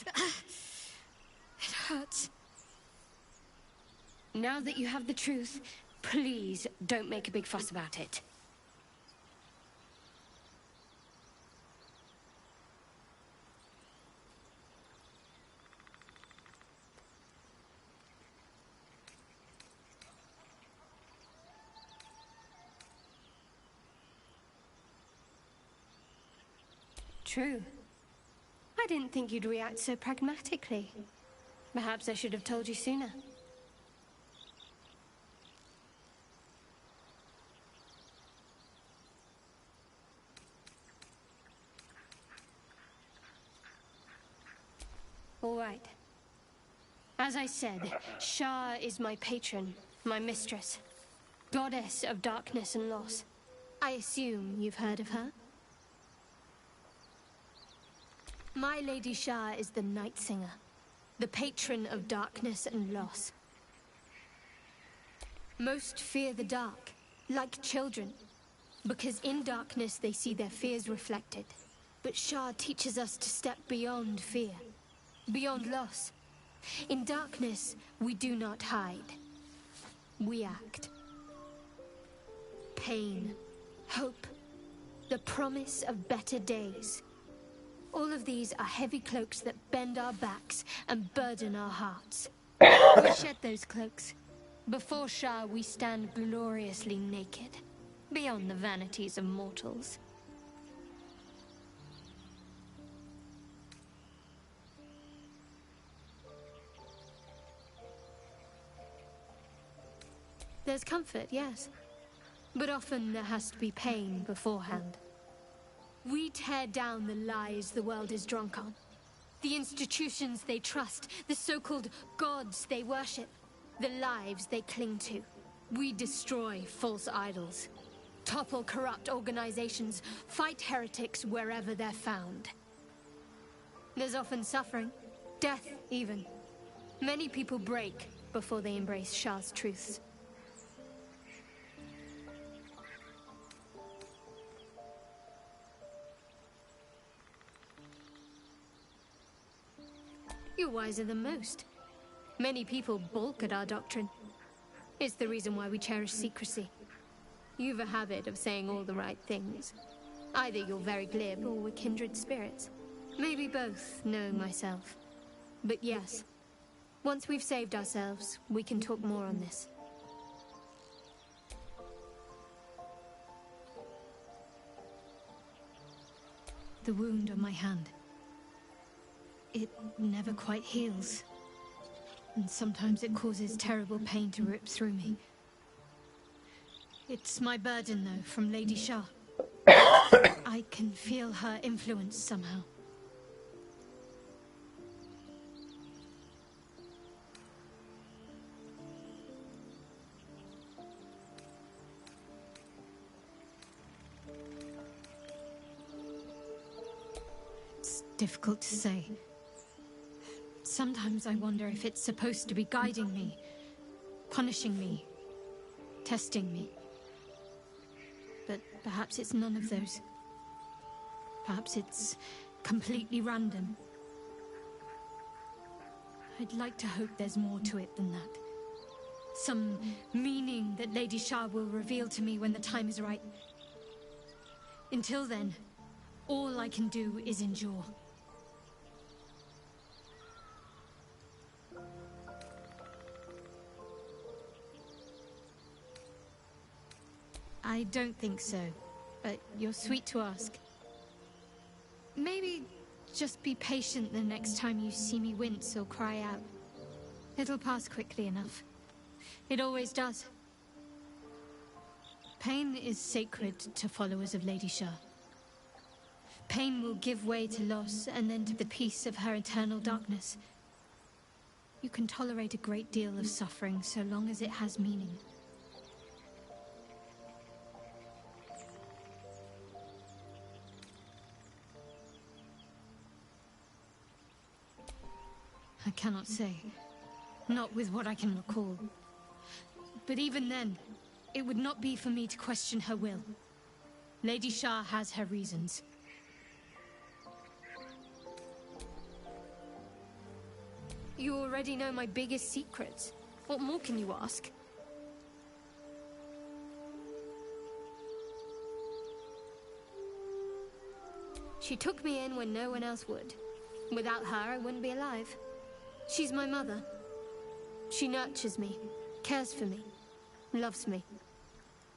It hurts. Now that you have the truth, please don't make a big fuss about it. True. I didn't think you'd react so pragmatically. Perhaps I should have told you sooner. All right. As I said, Shah is my patron, my mistress, goddess of darkness and loss. I assume you've heard of her? My Lady Shah is the Night Singer, the patron of darkness and loss. Most fear the dark, like children, because in darkness they see their fears reflected. But Shah teaches us to step beyond fear, beyond loss. In darkness, we do not hide. We act. Pain, hope, the promise of better days. All of these are heavy cloaks that bend our backs and burden our hearts. We shed those cloaks. Before Shah, we stand gloriously naked, beyond the vanities of mortals. There's comfort, yes. But often there has to be pain beforehand. We tear down the lies the world is drunk on. The institutions they trust, the so-called gods they worship, the lives they cling to. We destroy false idols, topple corrupt organizations, fight heretics wherever they're found. There's often suffering, death even. Many people break before they embrace Shah's truths. You're wiser than most. Many people balk at our doctrine. It's the reason why we cherish secrecy. You've a habit of saying all the right things. Either you're very glib or we're kindred spirits. Maybe both, knowing myself. But yes, once we've saved ourselves, we can talk more on this. The wound on my hand. It never quite heals. And sometimes it causes terrible pain to rip through me. It's my burden, though, from Lady Shah. I can feel her influence somehow. It's difficult to say. Sometimes I wonder if it's supposed to be guiding me, punishing me, testing me. But perhaps it's none of those. Perhaps it's completely random. I'd like to hope there's more to it than that. Some meaning that Lady Shah will reveal to me when the time is right. Until then, all I can do is endure. I don't think so, but you're sweet to ask. Maybe just be patient the next time you see me wince or cry out. It'll pass quickly enough. It always does. Pain is sacred to followers of Lady Shah. Pain will give way to loss and then to the peace of her eternal darkness. You can tolerate a great deal of suffering so long as it has meaning. I cannot say. Not with what I can recall. But even then, it would not be for me to question her will. Lady Shah has her reasons. You already know my biggest secrets. What more can you ask? She took me in when no one else would. Without her, I wouldn't be alive. She's my mother. She nurtures me, cares for me, loves me.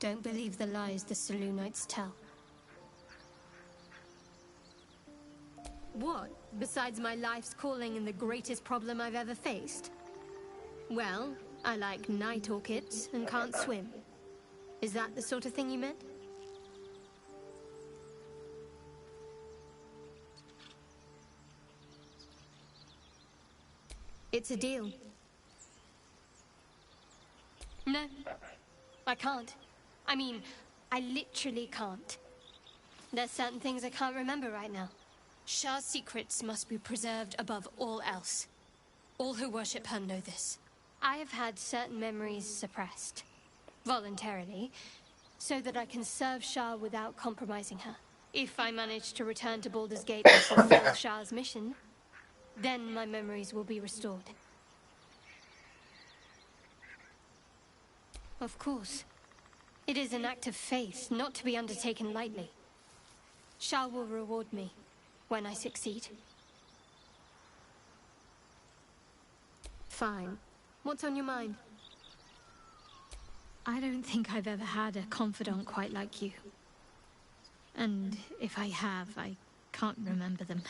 Don't believe the lies the Selûnites tell. What, besides my life's calling and the greatest problem I've ever faced? Well, I like night orchids and can't swim. Is that the sort of thing you meant? It's a deal. No, I can't. I mean, I literally can't. There's certain things I can't remember right now. Shah's secrets must be preserved above all else. All who worship her know this. I have had certain memories suppressed, voluntarily, so that I can serve Shah without compromising her. If I manage to return to Baldur's Gate and fulfill Shah's mission, then my memories will be restored. Of course. It is an act of faith, not to be undertaken lightly. Shah will reward me when I succeed. Fine. What's on your mind? I don't think I've ever had a confidant quite like you. And if I have, I can't remember them.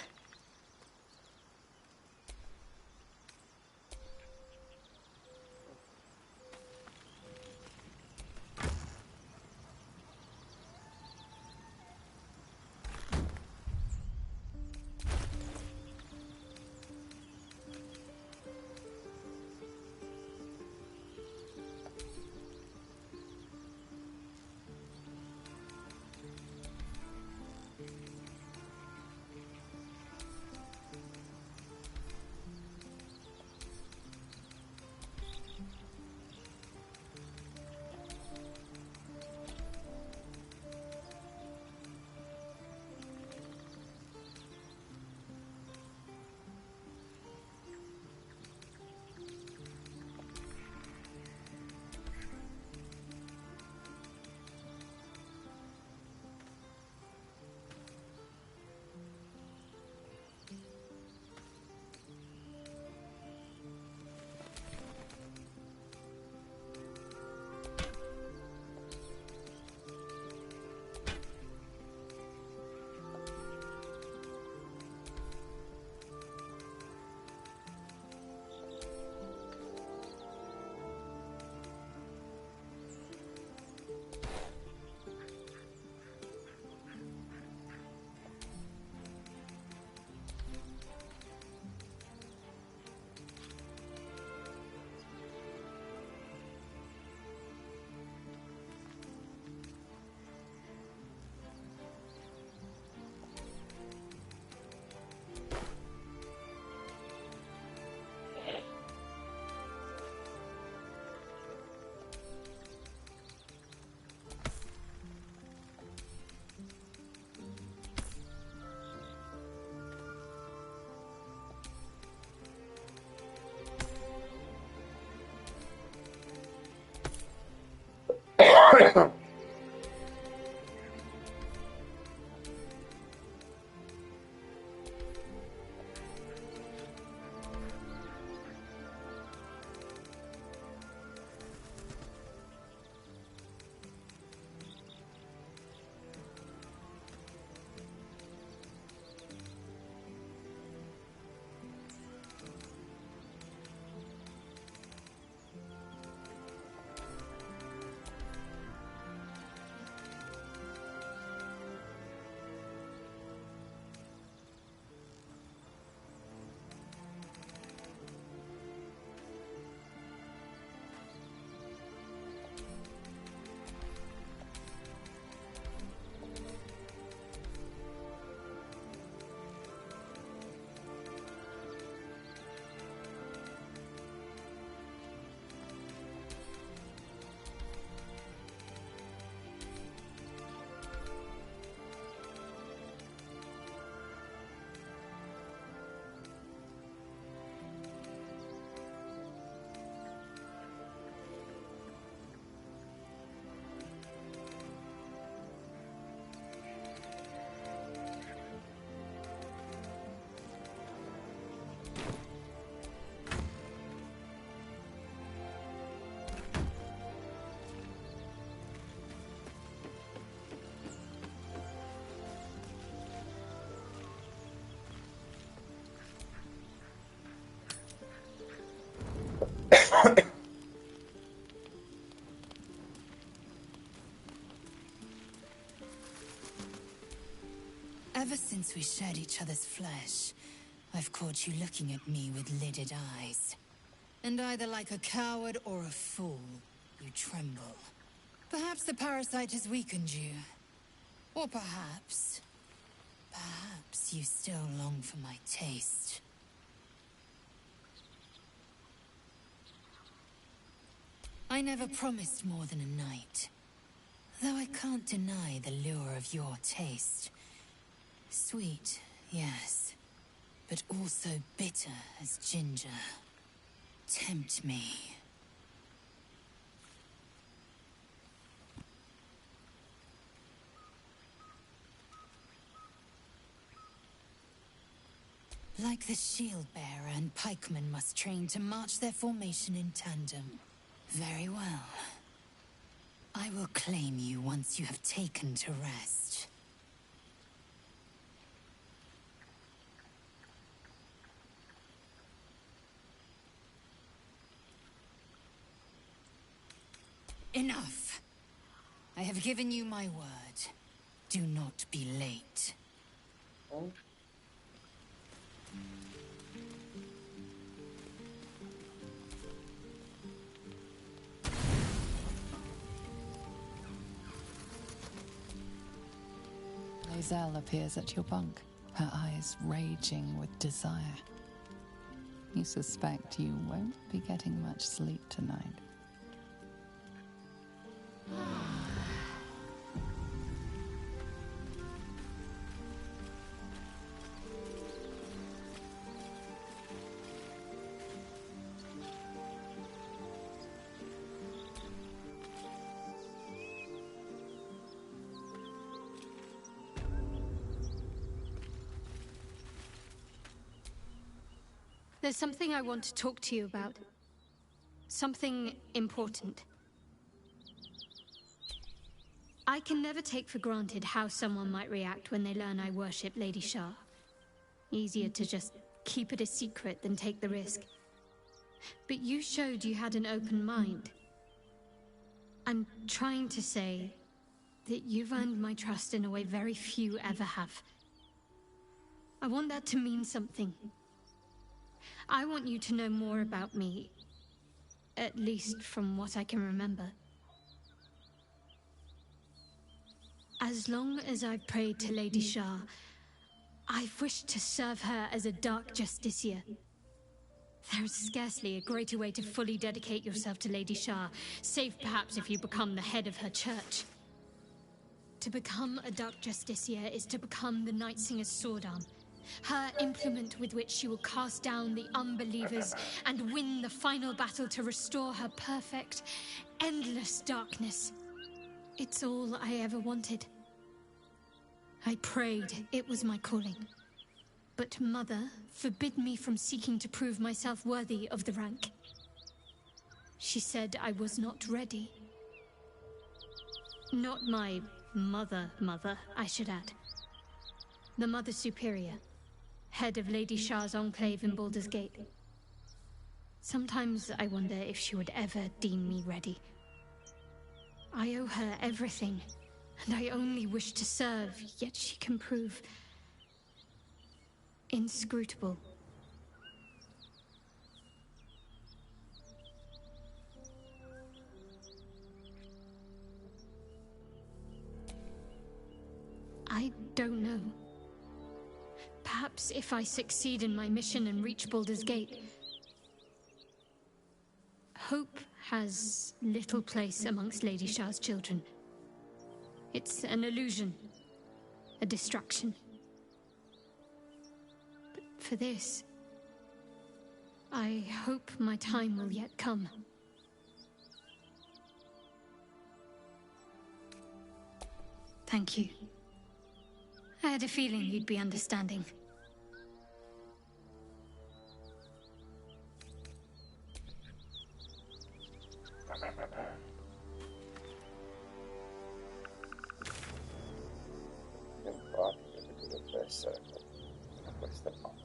Ever since we shared each other's flesh, I've caught you looking at me with lidded eyes. And either like a coward or a fool, you tremble. Perhaps the parasite has weakened you. Or perhaps you still long for my taste. I never promised more than a night. Though I can't deny the lure of your taste. Sweet, yes, but also bitter as ginger. Tempt me. Like the shield bearer and pikeman must train to march their formation in tandem. Very well. I will claim you once you have taken to rest. Enough! I have given you my word. Do not be late. Oh. Lae'zel appears at your bunk, her eyes raging with desire. You suspect you won't be getting much sleep tonight. There's something I want to talk to you about. Something important. I can never take for granted how someone might react when they learn I worship Lady Shar. Easier to just keep it a secret than take the risk. But you showed you had an open mind. I'm trying to say that you've earned my trust in a way very few ever have. I want that to mean something. I want you to know more about me, at least from what I can remember. As long as I've prayed to Lady Shar, I've wished to serve her as a Dark Justiciar. There is scarcely a greater way to fully dedicate yourself to Lady Shar, save perhaps if you become the head of her church. To become a Dark Justiciar is to become the Night Singer's sword arm. Her implement with which she will cast down the unbelievers and win the final battle to restore her perfect, endless darkness. It's all I ever wanted. I prayed it was my calling. But Mother forbid me from seeking to prove myself worthy of the rank. She said I was not ready. Not my mother, I should add. The Mother Superior. Head of Lady Shar's enclave in Baldur's Gate. Sometimes I wonder if she would ever deem me ready. I owe her everything, and I only wish to serve, yet she can prove inscrutable. I don't know. Perhaps if I succeed in my mission and reach Baldur's Gate. Hope has little place amongst Lady Shar's children. It's an illusion, a distraction. But for this, I hope my time will yet come. Thank you. I had a feeling you'd be understanding. Infatti, dovrebbe essere da questa parte.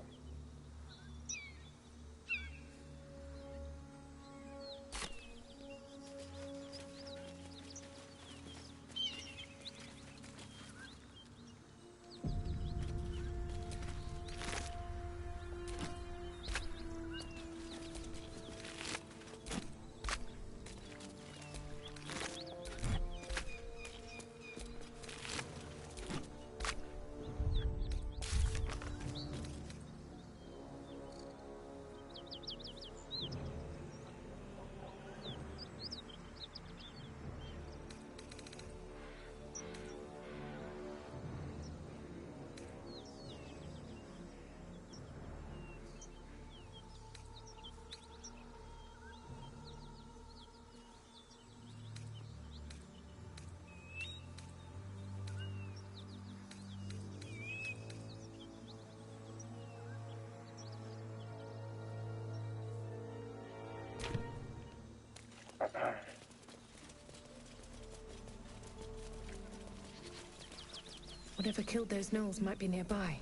Whatever killed those gnolls might be nearby.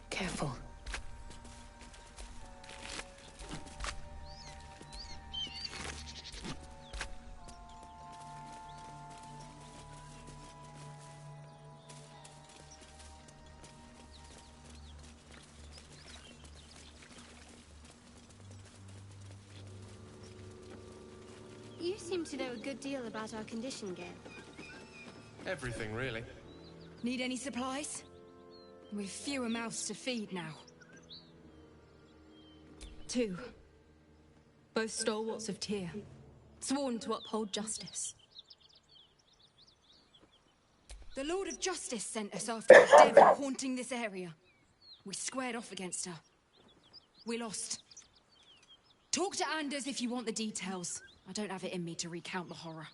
Careful. You seem to know a good deal about our condition, Gale. Everything, really. Need any supplies? We've fewer mouths to feed now. 2. Both stalwarts of Tyr, sworn to uphold justice. The Lord of Justice sent us after a devil haunting this area. We squared off against her. We lost. Talk to Anders if you want the details. I don't have it in me to recount the horror.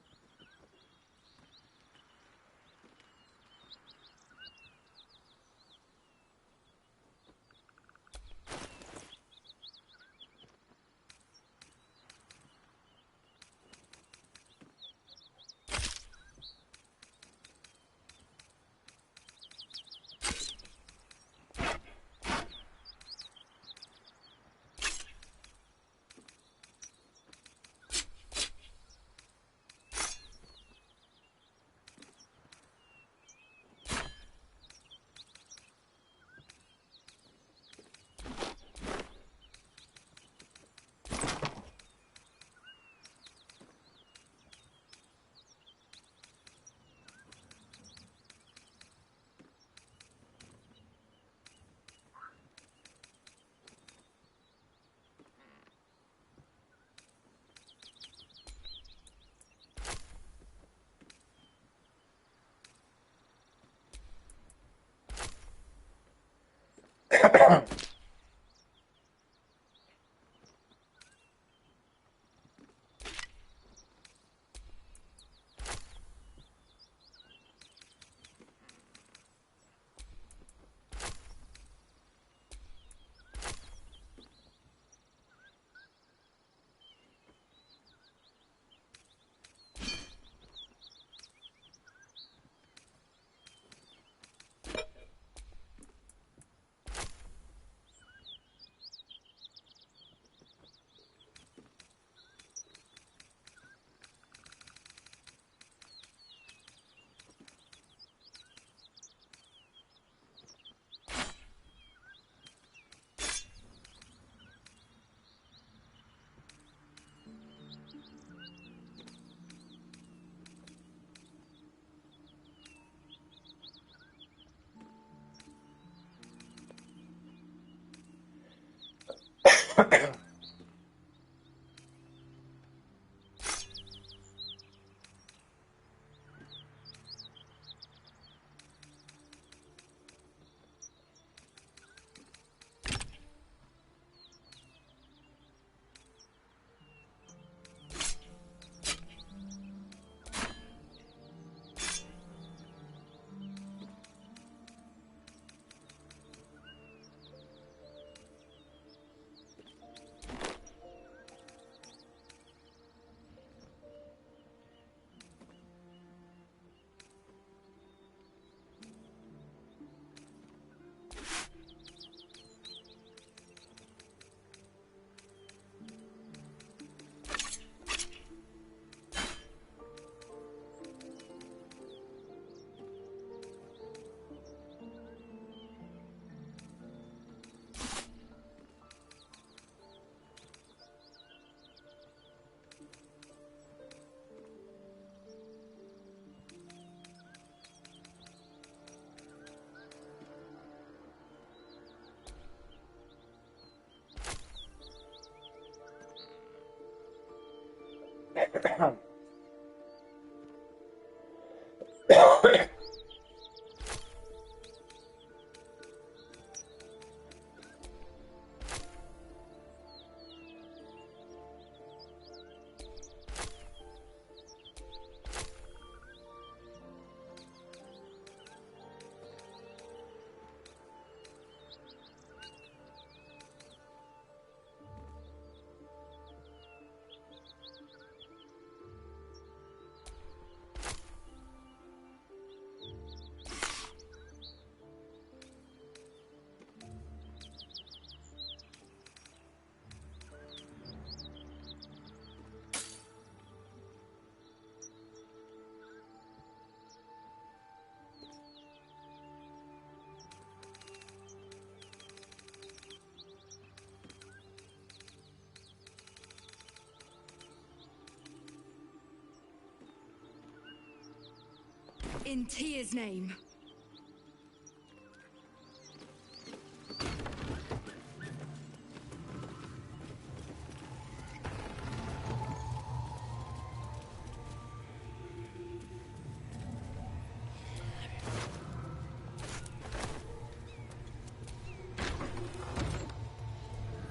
In Tyr's name.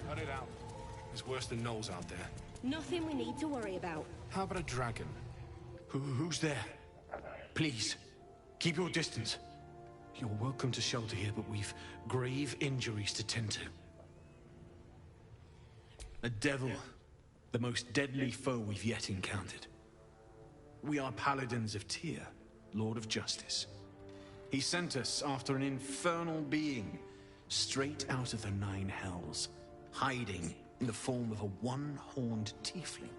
Cut it out. There's worse than gnolls out there. Nothing we need to worry about. How about a dragon? Who's there? Please, keep your distance. You're welcome to shelter here, but we've grave injuries to tend to. A devil, the most deadly foe we've yet encountered. We are paladins of Tyr, Lord of Justice. He sent us after an infernal being, straight out of the Nine Hells, hiding in the form of a one-horned tiefling.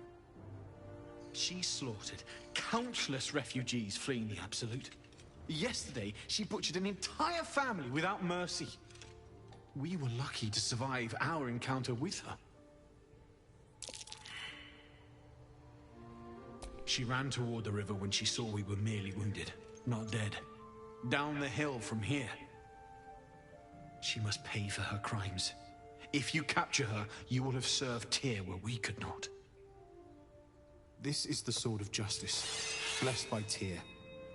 She slaughtered countless refugees fleeing the Absolute. Yesterday, she butchered an entire family without mercy. We were lucky to survive our encounter with her. She ran toward the river when she saw we were merely wounded, not dead. Down the hill from here. She must pay for her crimes. If you capture her, you will have served Tyr where we could not. This is the sword of justice, blessed by Tyr.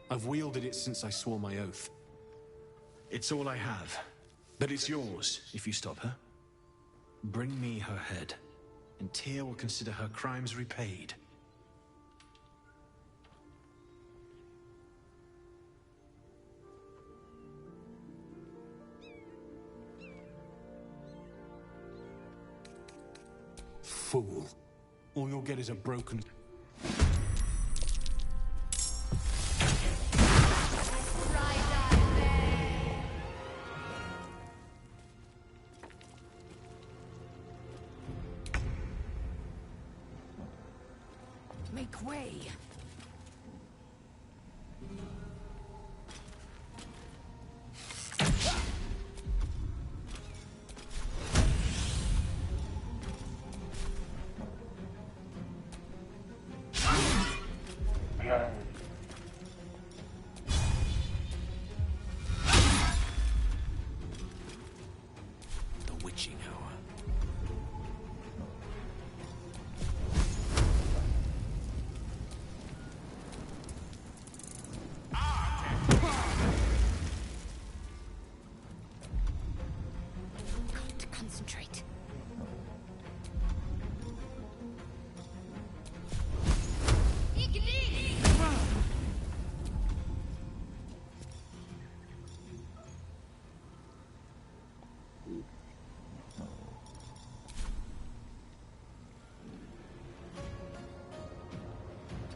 I've wielded it since I swore my oath. It's all I have, but it's yours if you stop her. Bring me her head, and Tyr will consider her crimes repaid. Fool. All you'll get is a broken... Make way. The witching hour. Got to concentrate.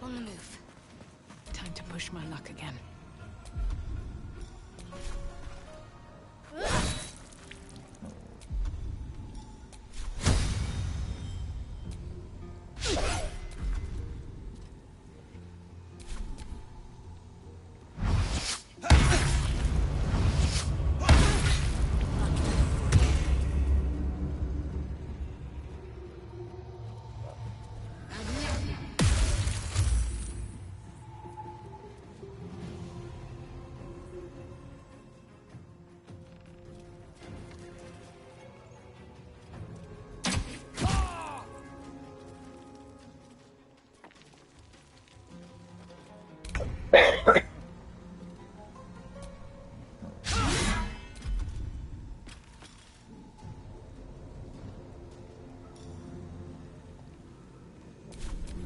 On the move. Time to push my luck again.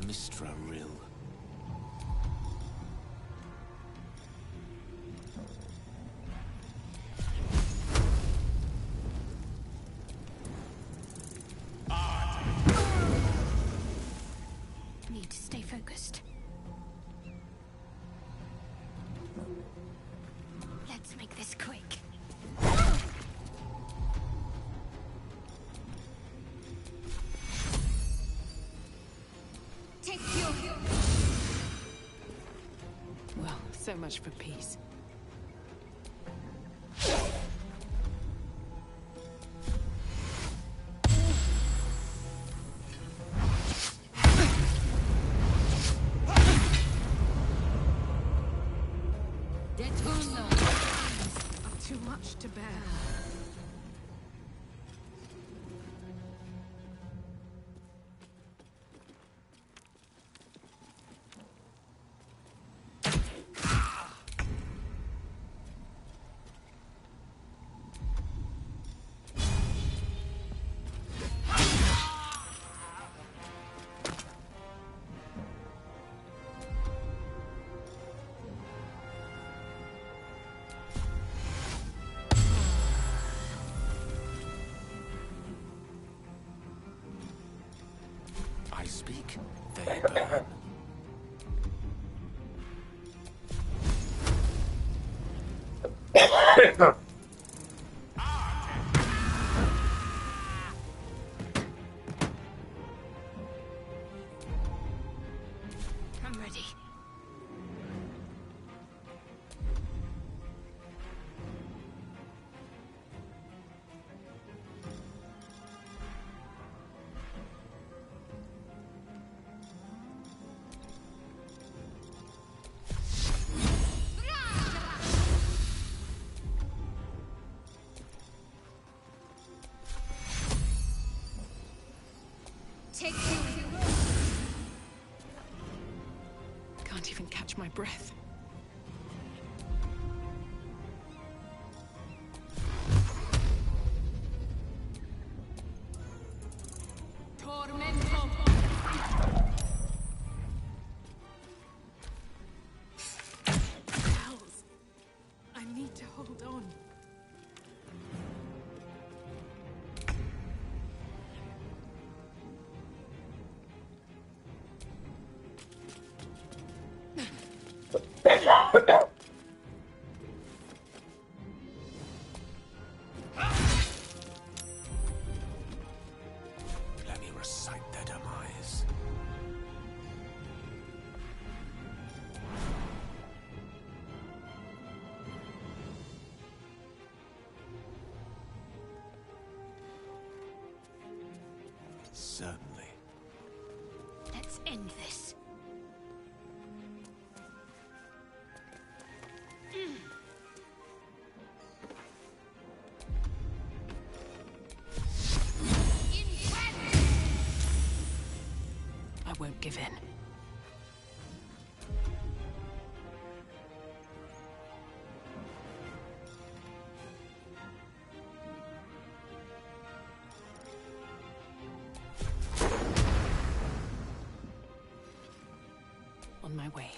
Mistra Rill. Need to stay focused. Let's make this quick. Take your... Well, so much for peace. much to bear. I speak, they burn. I'm ready. Take two. Can't even catch my breath. Hells. I need to hold on. Let me recite their demise. Certainly. Let's end this. I won't give in. On my way.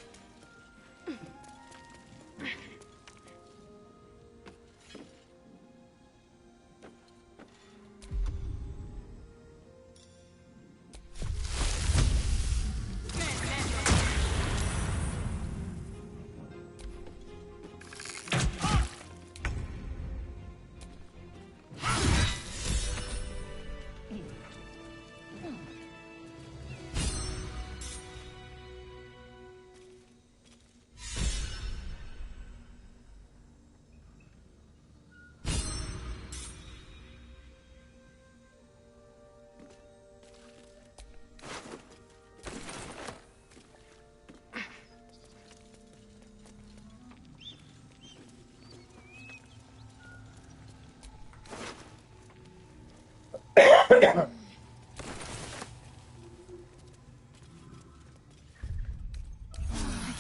I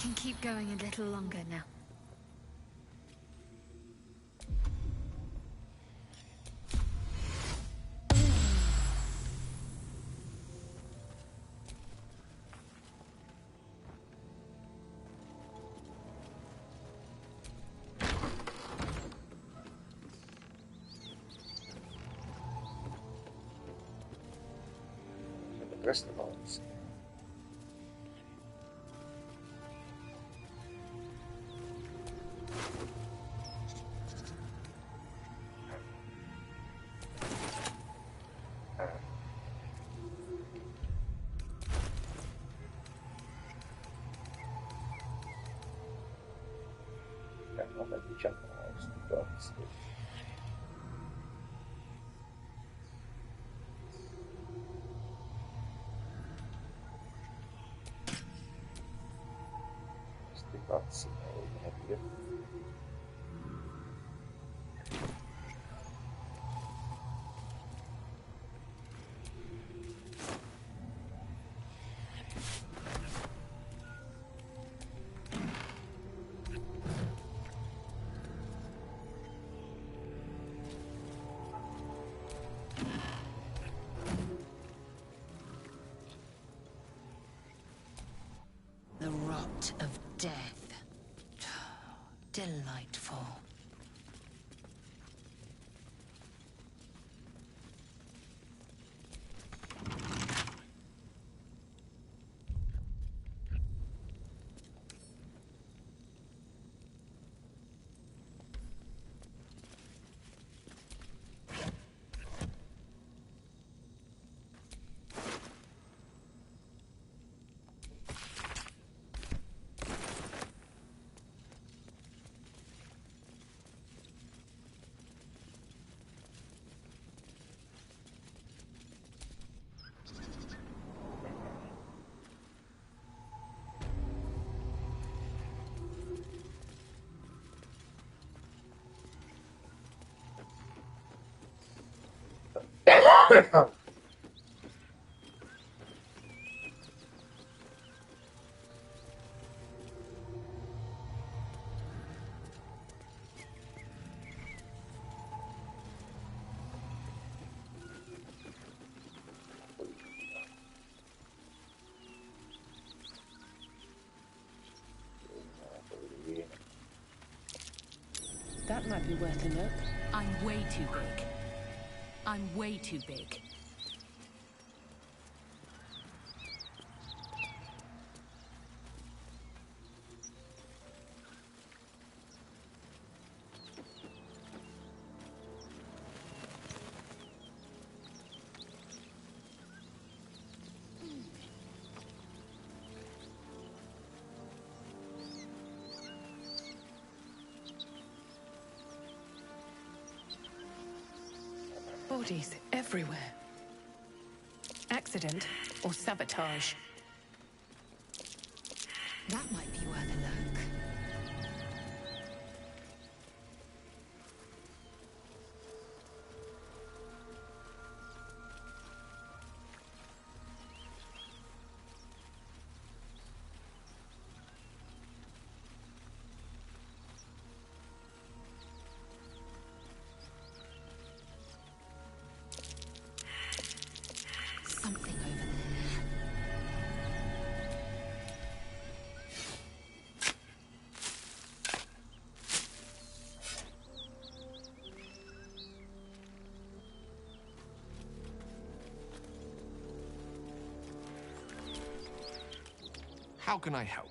can keep going a little longer now. Rest of us. Vabbè, diciamo sti pazzi, non è vero. rot of death. Delightful. That might be worth a look. I'm way too big. I'm way too big. Bodies everywhere. Accident or sabotage? That might be worth a look. Something over there. How can I help?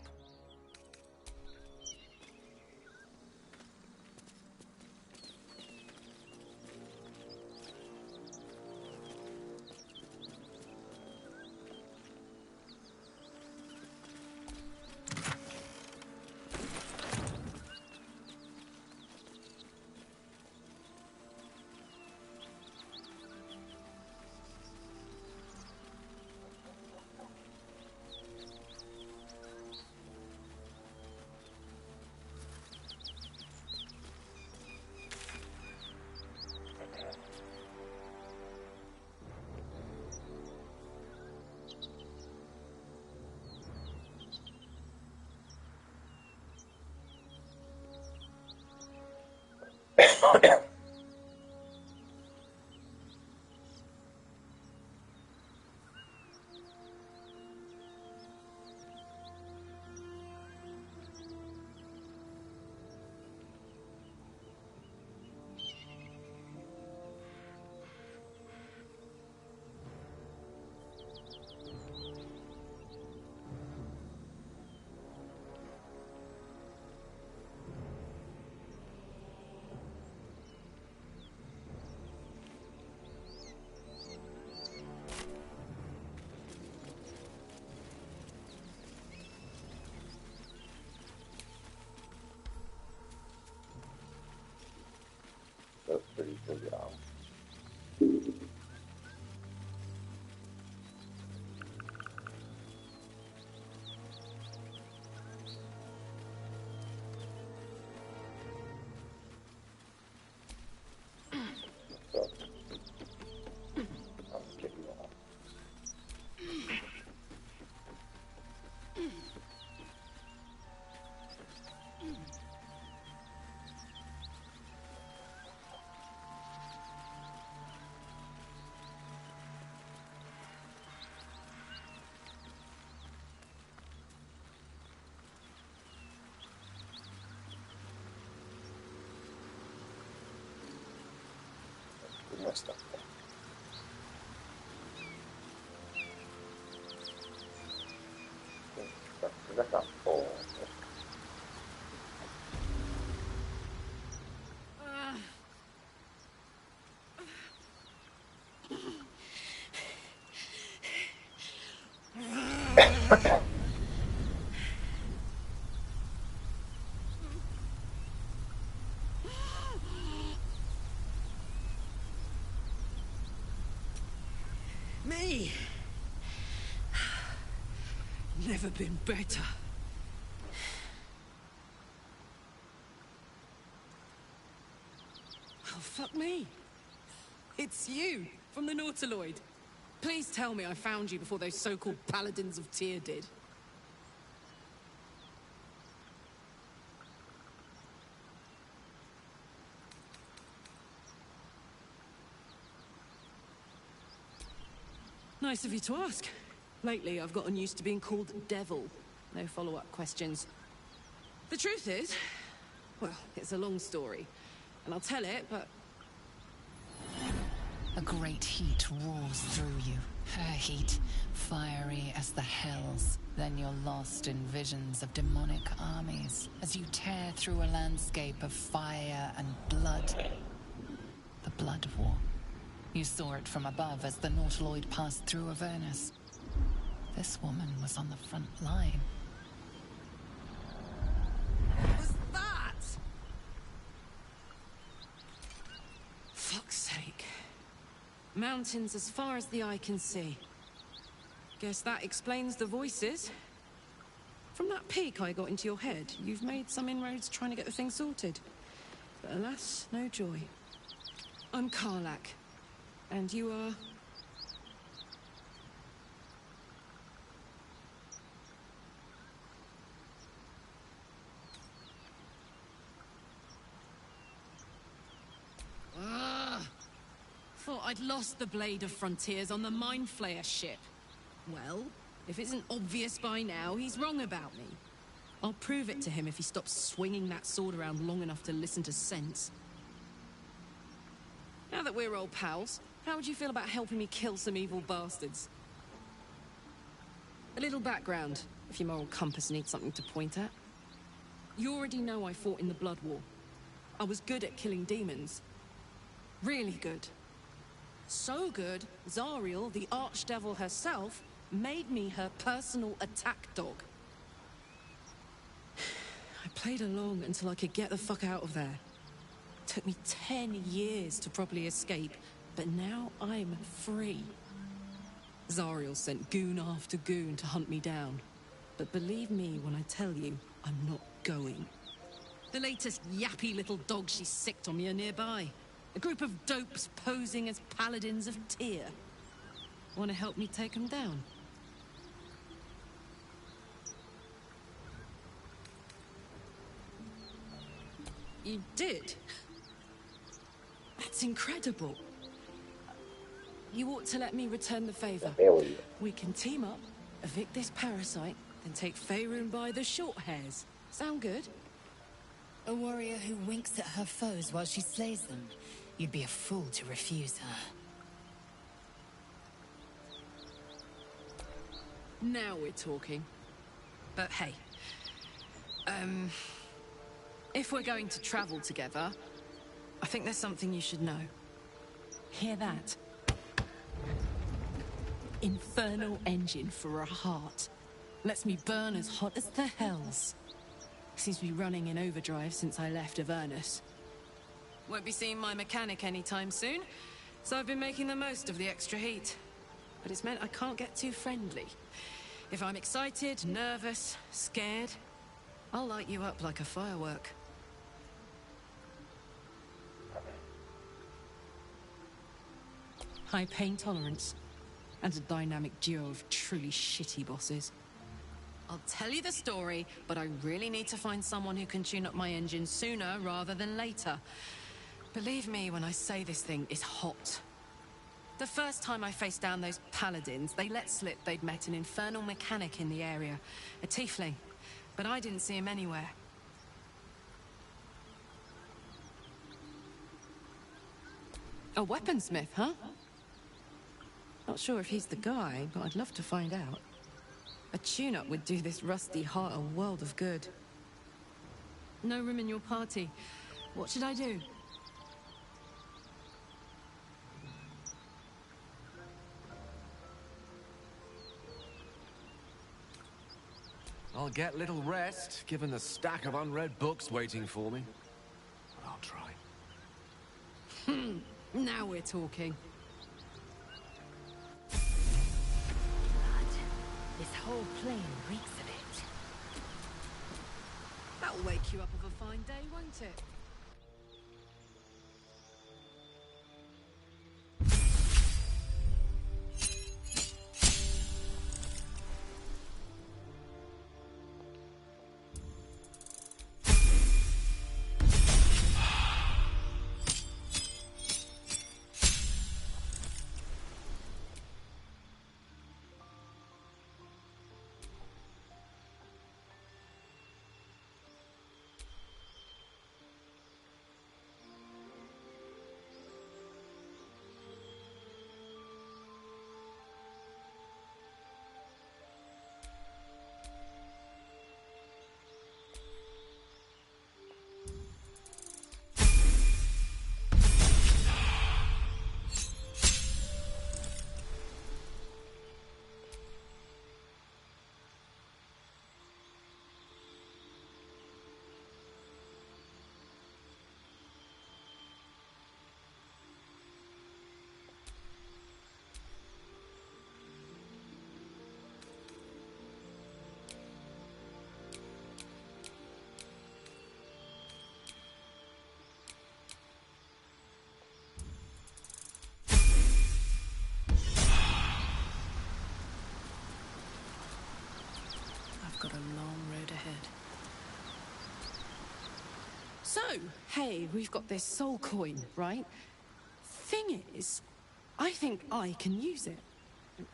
Vediamo. Anche no. Questa qua. Da campo. Me? Never been better. Oh, fuck me. It's you, from the Nautiloid. Please tell me I found you before those so-called Paladins of Tyr did. Nice of you to ask. Lately, I've gotten used to being called Devil. No follow-up questions. The truth is, well, it's a long story. And I'll tell it, but... A great heat roars through you. Her heat, fiery as the hells. Then you're lost in visions of demonic armies as you tear through a landscape of fire and blood. The Blood War. You saw it from above as the Nautiloid passed through Avernus. This woman was on the front line. What was that? Fuck's sake. Mountains as far as the eye can see. Guess that explains the voices. From that peek I got into your head, you've made some inroads trying to get the thing sorted. But alas, no joy. I'm Karlack. And you are... Thought I'd lost the Blade of Frontiers on the Mind Flayer ship. Well, if it isn't obvious by now, he's wrong about me. I'll prove it to him if he stops swinging that sword around long enough to listen to sense. Now that we're old pals, how would you feel about helping me kill some evil bastards? A little background, if your moral compass needs something to point at. You already know I fought in the Blood War. I was good at killing demons. Really good. So good, Zariel, the Archdevil herself, made me her personal attack dog. I played along until I could get the fuck out of there. Took me 10 years to properly escape, but now I'm free. Zariel sent goon after goon to hunt me down. But believe me when I tell you, I'm not going. The latest yappy little dogs she sicked on me are nearby. A group of dopes posing as Paladins of Tyr. Want to help me take them down? You did? That's incredible. You ought to let me return the favor. We can team up, evict this parasite, then take Faerun by the short hairs. Sound good? A warrior who winks at her foes while she slays them. You'd be a fool to refuse her. Now we're talking. But hey, if we're going to travel together, I think there's something you should know. Hear that? Infernal engine for a heart. Lets me burn as hot as the hells. Seems to be running in overdrive since I left Avernus. Won't be seeing my mechanic anytime soon, so I've been making the most of the extra heat. But it's meant I can't get too friendly. If I'm excited, nervous, scared, I'll light you up like a firework. High pain tolerance, and a dynamic duo of truly shitty bosses. I'll tell you the story, but I really need to find someone who can tune up my engine sooner rather than later. Believe me when I say this thing is hot. The first time I faced down those paladins, they let slip they'd met an infernal mechanic in the area. A tiefling. But I didn't see him anywhere. A weaponsmith, huh? Not sure if he's the guy, but I'd love to find out. A tune-up would do this rusty heart a world of good. No room in your party. What should I do? I'll get little rest, given the stack of unread books waiting for me. I'll try. Now we're talking. Blood. This whole plain reeks of it. That'll wake you up of a fine day, won't it? Got a long road ahead. So, hey, we've got this soul coin, right? Thing is, I think I can use it.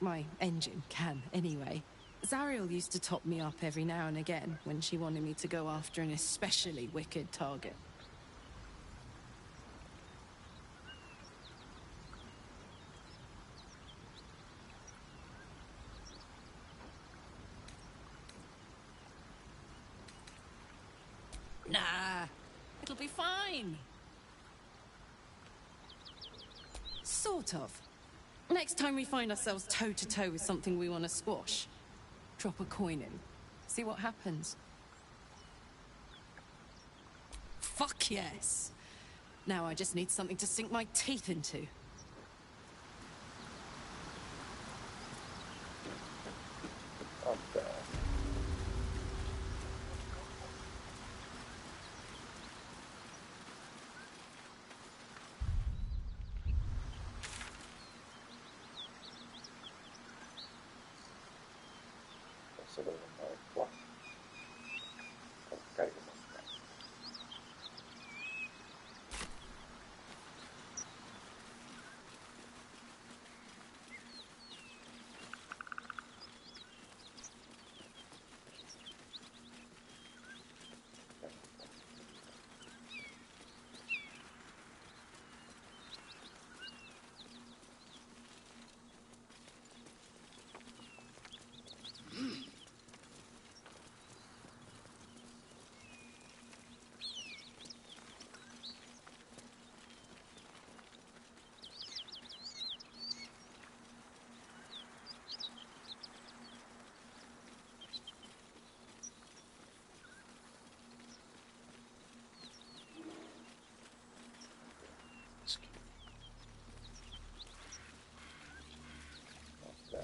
My engine can, anyway. Zariel used to top me up every now and again when she wanted me to go after an especially wicked target. Nah, it'll be fine. Sort of. Next time we find ourselves toe-to-toe with something we want to squash, drop a coin in. See what happens. Fuck yes. Now I just need something to sink my teeth into. Okay. Adesso devo andare qua. Ok.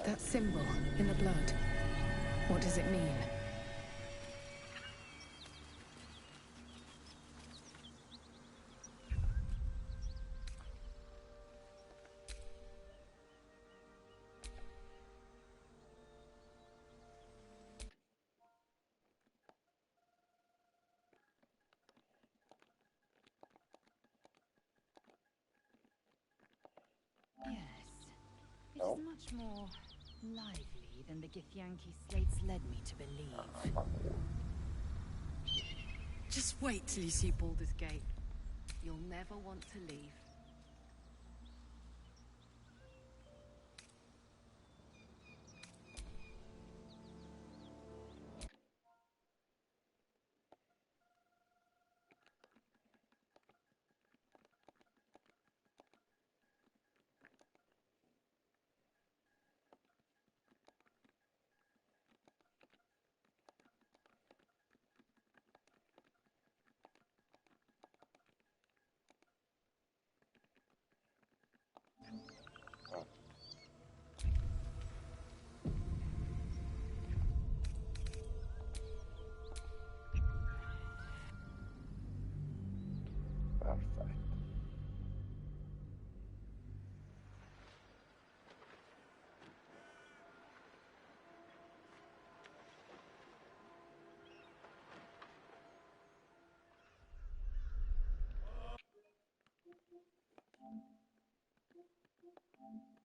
That symbol in the blood. What does it mean? Yes. It is much more lively than the Githyanki slates led me to believe. Just wait till you see Baldur's Gate. You'll never want to leave.